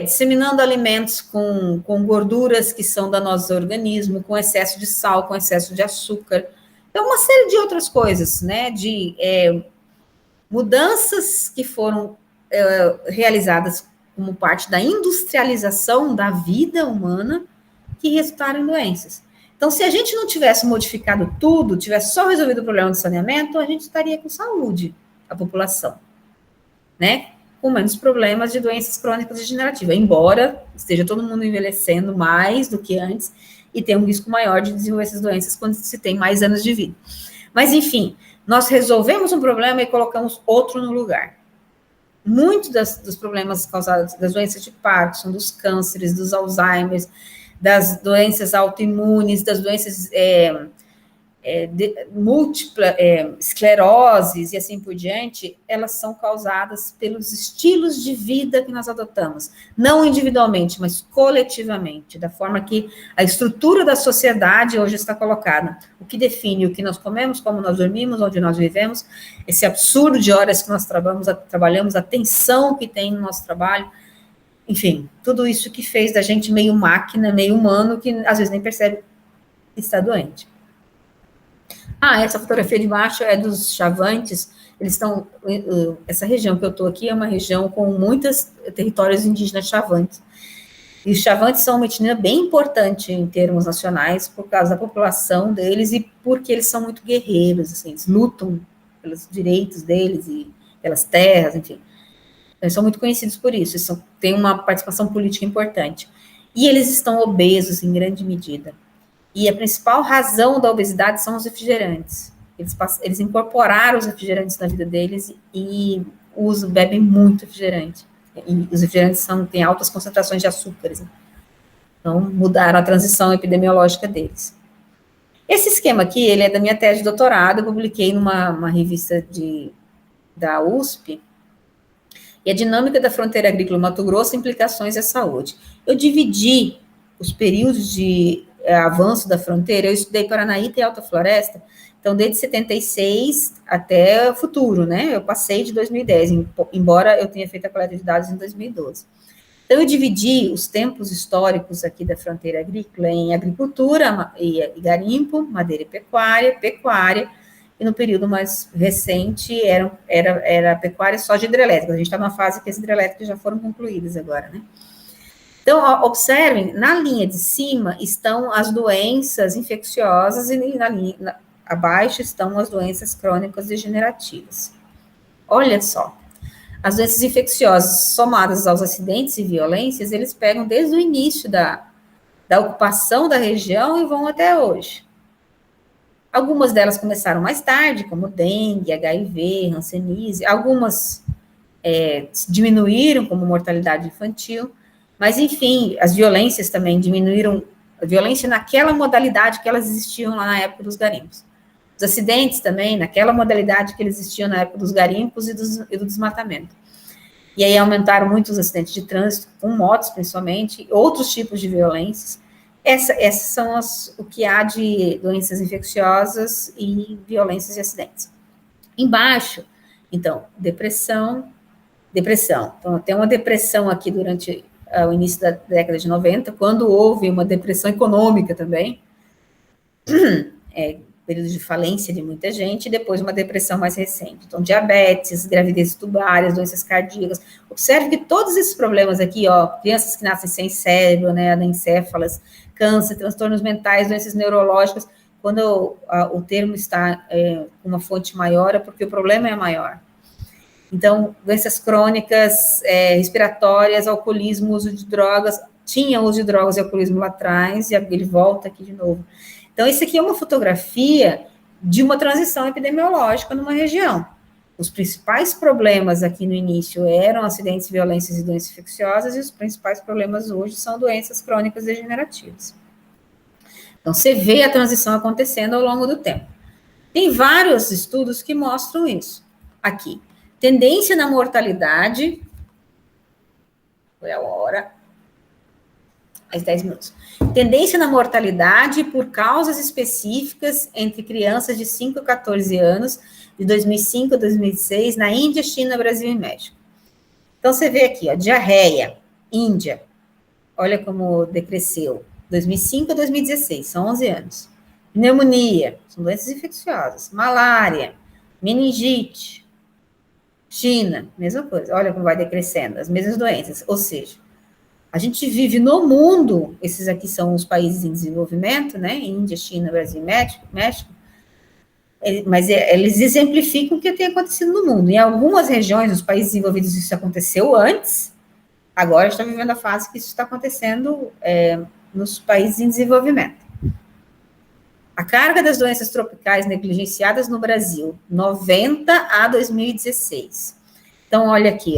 A: disseminando alimentos com gorduras que são danosos ao organismo, com excesso de sal, com excesso de açúcar. Então, uma série de outras coisas, né, de mudanças que foram realizadas como parte da industrialização da vida humana que resultaram em doenças. Então, se a gente não tivesse modificado tudo, tivesse só resolvido o problema do saneamento, a gente estaria com saúde, a população, né? Com menos problemas de doenças crônicas degenerativas, embora esteja todo mundo envelhecendo mais do que antes e tenha um risco maior de desenvolver essas doenças quando se tem mais anos de vida. Mas, enfim, nós resolvemos um problema e colocamos outro no lugar. Muitos dos problemas causados das doenças de Parkinson, dos cânceres, dos Alzheimer, das doenças autoimunes, das doenças múltipla escleroses e assim por diante, elas são causadas pelos estilos de vida que nós adotamos, não individualmente, mas coletivamente, da forma que a estrutura da sociedade hoje está colocada. O que define o que nós comemos, como nós dormimos, onde nós vivemos, esse absurdo de horas que nós trabalhamos, a tensão que tem no nosso trabalho, enfim, tudo isso que fez da gente meio máquina, meio humano, que às vezes nem percebe que está doente. Essa fotografia de baixo é dos Chavantes. Eles estão, essa região que eu estou aqui é uma região com muitos territórios indígenas Chavantes. E os Chavantes são uma etnia bem importante em termos nacionais por causa da população deles e porque eles são muito guerreiros, assim, eles lutam pelos direitos deles e pelas terras, enfim. Eles são muito conhecidos por isso, têm uma participação política importante. E eles estão obesos em grande medida. E a principal razão da obesidade são os refrigerantes. Eles incorporaram os refrigerantes na vida deles e bebem muito refrigerante. E os refrigerantes têm altas concentrações de açúcares. Então, mudaram a transição epidemiológica deles. Esse esquema aqui, ele é da minha tese de doutorado, eu publiquei numa revista da USP, e a dinâmica da fronteira agrícola Mato Grosso, implicações à saúde. Eu dividi os períodos de avanço da fronteira, eu estudei Paranaíta e Alta Floresta, então desde 76 até o futuro, né, eu passei de 2010, embora eu tenha feito a coleta de dados em 2012. Então eu dividi os tempos históricos aqui da fronteira agrícola em agricultura e garimpo, madeira e pecuária, e no período mais recente era pecuária só de hidrelétricas. A gente está numa fase que as hidrelétricas já foram concluídas agora, né? Então, observem, na linha de cima estão as doenças infecciosas e abaixo estão as doenças crônicas degenerativas. Olha só, as doenças infecciosas somadas aos acidentes e violências, eles pegam desde o início da ocupação da região e vão até hoje. Algumas delas começaram mais tarde, como dengue, HIV, hanseníase, algumas diminuíram, como mortalidade infantil, mas, enfim, as violências também diminuíram, a violência naquela modalidade que elas existiam lá na época dos garimpos. Os acidentes também, naquela modalidade que eles existiam na época dos garimpos e do desmatamento. E aí aumentaram muito os acidentes de trânsito, com motos principalmente, outros tipos de violências. Essas são o que há de doenças infecciosas e violências e acidentes. Embaixo, então, depressão. Então, tem uma depressão aqui durante o início da década de 90, quando houve uma depressão econômica também, período de falência de muita gente, e depois uma depressão mais recente. Então, diabetes, gravidez tubárias, doenças cardíacas. Observe que todos esses problemas aqui, crianças que nascem sem cérebro, né, anencéfalas, câncer, transtornos mentais, doenças neurológicas, quando o termo está com uma fonte maior, é porque o problema é maior. Então, doenças crônicas, respiratórias, alcoolismo, uso de drogas, tinha uso de drogas e alcoolismo lá atrás, e ele volta aqui de novo. Então, isso aqui é uma fotografia de uma transição epidemiológica numa região. Os principais problemas aqui no início eram acidentes, violências e doenças infecciosas, e os principais problemas hoje são doenças crônicas degenerativas. Então, você vê a transição acontecendo ao longo do tempo. Tem vários estudos que mostram isso. Aqui, tendência na mortalidade, foi a hora, mais 10 minutos. Tendência na mortalidade por causas específicas entre crianças de 5 a 14 anos, de 2005 a 2006, na Índia, China, Brasil e México. Então, você vê aqui, diarreia, Índia, olha como decresceu, 2005 a 2016, são 11 anos. Pneumonia, são doenças infecciosas. Malária, meningite, China, mesma coisa, olha como vai decrescendo, as mesmas doenças, ou seja, a gente vive no mundo, esses aqui são os países em desenvolvimento, né, Índia, China, Brasil e México, mas eles exemplificam o que tem acontecido no mundo. Em algumas regiões, nos países desenvolvidos, isso aconteceu antes, agora está vivendo a fase que isso está acontecendo nos países em desenvolvimento. A carga das doenças tropicais negligenciadas no Brasil, 90 a 2016. Então, olha aqui,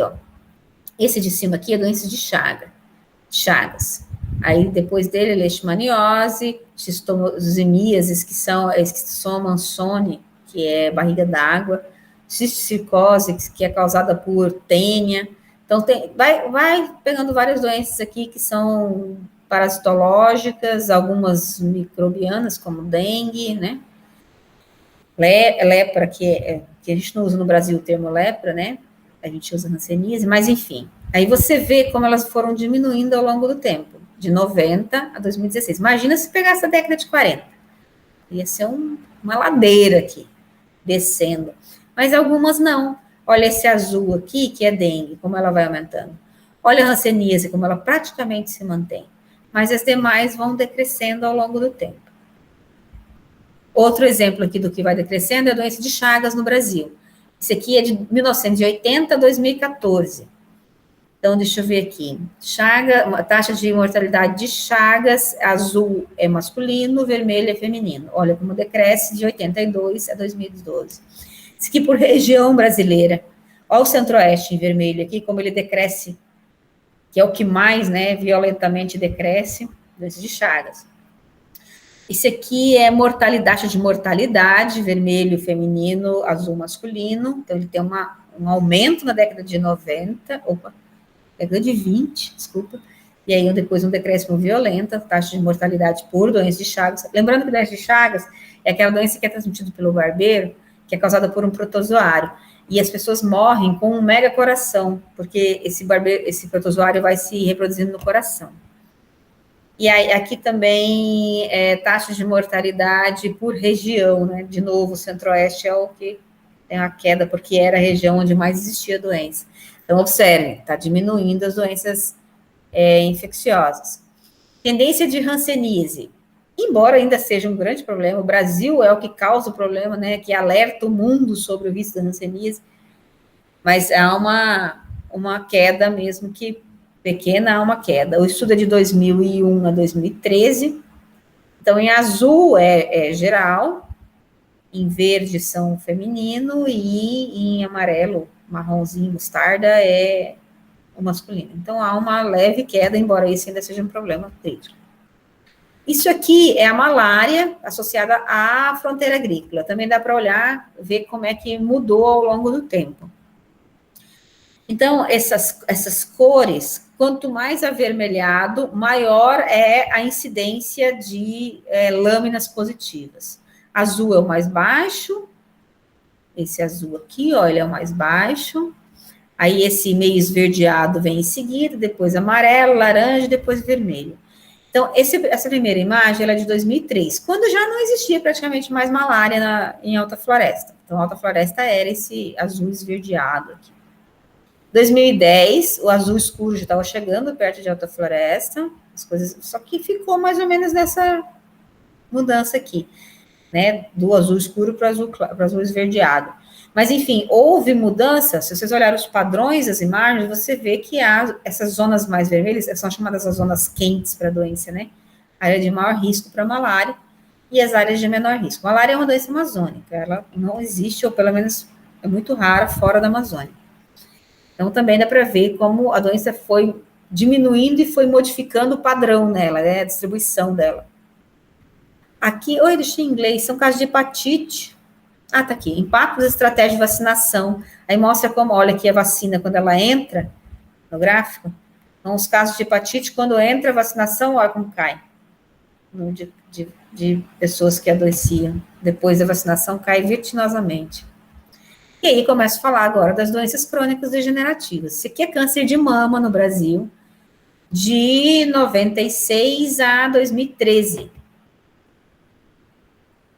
A: esse de cima aqui é doença de Chagas. Aí, depois dele, leishmaniose, xistomosemias, esquistomansone, que é barriga d'água, cisticose, que é causada por tênia. Então, vai pegando várias doenças aqui que são parasitológicas, algumas microbianas, como dengue, né? Lepra, que a gente não usa no Brasil o termo lepra, né? A gente usa hanseníase, mas enfim. Aí você vê como elas foram diminuindo ao longo do tempo, de 90 a 2016. Imagina se pegasse a década de 40. Ia ser uma ladeira aqui, descendo. Mas algumas não. Olha esse azul aqui, que é dengue, como ela vai aumentando. Olha a hanseníase, como ela praticamente se mantém. Mas as demais vão decrescendo ao longo do tempo. Outro exemplo aqui do que vai decrescendo é a doença de Chagas no Brasil. Esse aqui é de 1980 a 2014. Então, deixa eu ver aqui. A taxa de mortalidade de Chagas, azul é masculino, vermelho é feminino. Olha como decresce de 82 a 2012. Isso aqui por região brasileira. Olha o centro-oeste em vermelho aqui, como ele decresce, que é o que mais, né, violentamente decresce, doença de Chagas. Esse aqui é taxa de mortalidade, vermelho feminino, azul masculino. Então, ele tem um aumento na década de 90, década de 20, desculpa. E aí, depois, um decréscimo violento, taxa de mortalidade por doença de Chagas. Lembrando que a doença de Chagas é aquela doença que é transmitida pelo barbeiro, que é causada por um protozoário. E as pessoas morrem com um mega coração, porque esse protozoário vai se reproduzindo no coração. E aí, aqui também taxas de mortalidade por região, né? De novo, o Centro-Oeste é o que tem a queda, porque era a região onde mais existia doença. Então, observem, está diminuindo as doenças infecciosas. Tendência de hanseníase. Embora ainda seja um grande problema, o Brasil é o que causa o problema, né? Que alerta o mundo sobre o risco da hanseníase, mas há uma queda mesmo que pequena, há uma queda. O estudo é de 2001 a 2013. Então, em azul é geral, em verde são feminino e em amarelo, marronzinho, mostarda é o masculino. Então, há uma leve queda, embora isso ainda seja um problema dentro. Isso aqui é a malária associada à fronteira agrícola. Também dá para olhar, ver como é que mudou ao longo do tempo. Então, essas cores, quanto mais avermelhado, maior é a incidência de lâminas positivas. Azul é o mais baixo, esse azul aqui, ó, ele é o mais baixo. Aí esse meio esverdeado vem em seguida, depois amarelo, laranja, depois vermelho. Então, essa primeira imagem ela é de 2003, quando já não existia praticamente mais malária em Alta Floresta. Então, Alta Floresta era esse azul esverdeado aqui. 2010, o azul escuro já estava chegando perto de Alta Floresta, as coisas, só que ficou mais ou menos nessa mudança aqui, né, do azul escuro para o azul esverdeado. Mas, enfim, houve mudança, se vocês olharem os padrões das imagens, você vê que essas zonas mais vermelhas, são chamadas as zonas quentes para a doença, né, área de maior risco para malária, e as áreas de menor risco. Malária é uma doença amazônica, ela não existe, ou pelo menos é muito rara, fora da Amazônia. Então, também dá para ver como a doença foi diminuindo e foi modificando o padrão nela, né, a distribuição dela. Aqui, oi, deixei em inglês, são casos de hepatite. Ah, tá aqui, impacto das estratégias de vacinação. Aí mostra como, olha aqui a vacina, quando ela entra no gráfico. Então, os casos de hepatite, quando entra a vacinação, olha como cai. De pessoas que adoeciam. Depois da vacinação, cai vertiginosamente. E aí começo a falar agora das doenças crônicas degenerativas. Isso aqui é câncer de mama no Brasil, de 96 a 2013.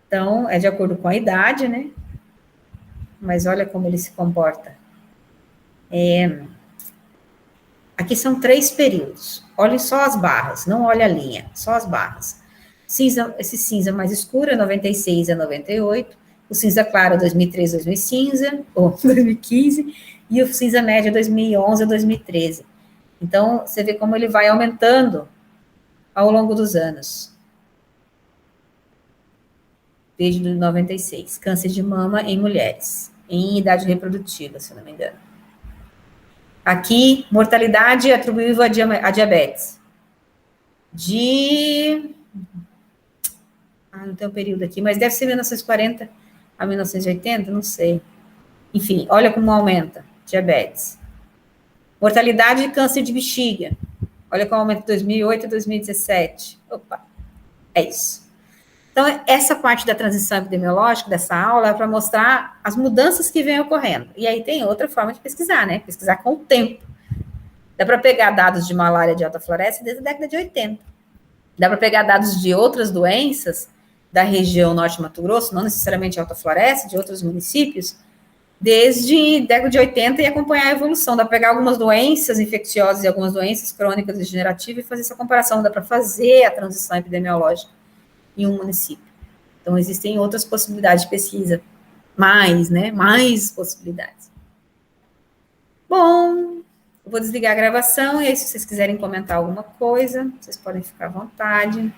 A: Então, é de acordo com a idade, né? Mas olha como ele se comporta. Aqui são 3 períodos. Olhem só as barras, não olha a linha, só as barras. Cinza, esse cinza mais escuro é 96 a 98. O cinza claro, 2013 a 2015, e o cinza médio, 2011 a 2013. Então, você vê como ele vai aumentando ao longo dos anos. Desde 96, câncer de mama em mulheres, em idade reprodutiva, se não me engano. Aqui, mortalidade atribuível a diabetes. Não tem um período aqui, mas deve ser 1940 a 1980, não sei. Enfim, olha como aumenta, diabetes. Mortalidade de câncer de bexiga. Olha como aumenta de 2008 a 2017. Opa, é isso. Então, essa parte da transição epidemiológica dessa aula é para mostrar as mudanças que vêm ocorrendo. E aí tem outra forma de pesquisar, né? Pesquisar com o tempo. Dá para pegar dados de malária de Alta Floresta desde a década de 80. Dá para pegar dados de outras doenças da região norte de Mato Grosso, não necessariamente Alta Floresta, de outros municípios, desde a década de 80 e acompanhar a evolução. Dá para pegar algumas doenças infecciosas e algumas doenças crônicas degenerativas e fazer essa comparação. Dá para fazer a transição epidemiológica em um município. Então, existem outras possibilidades de pesquisa. Mais possibilidades. Bom, eu vou desligar a gravação e aí, se vocês quiserem comentar alguma coisa, vocês podem ficar à vontade.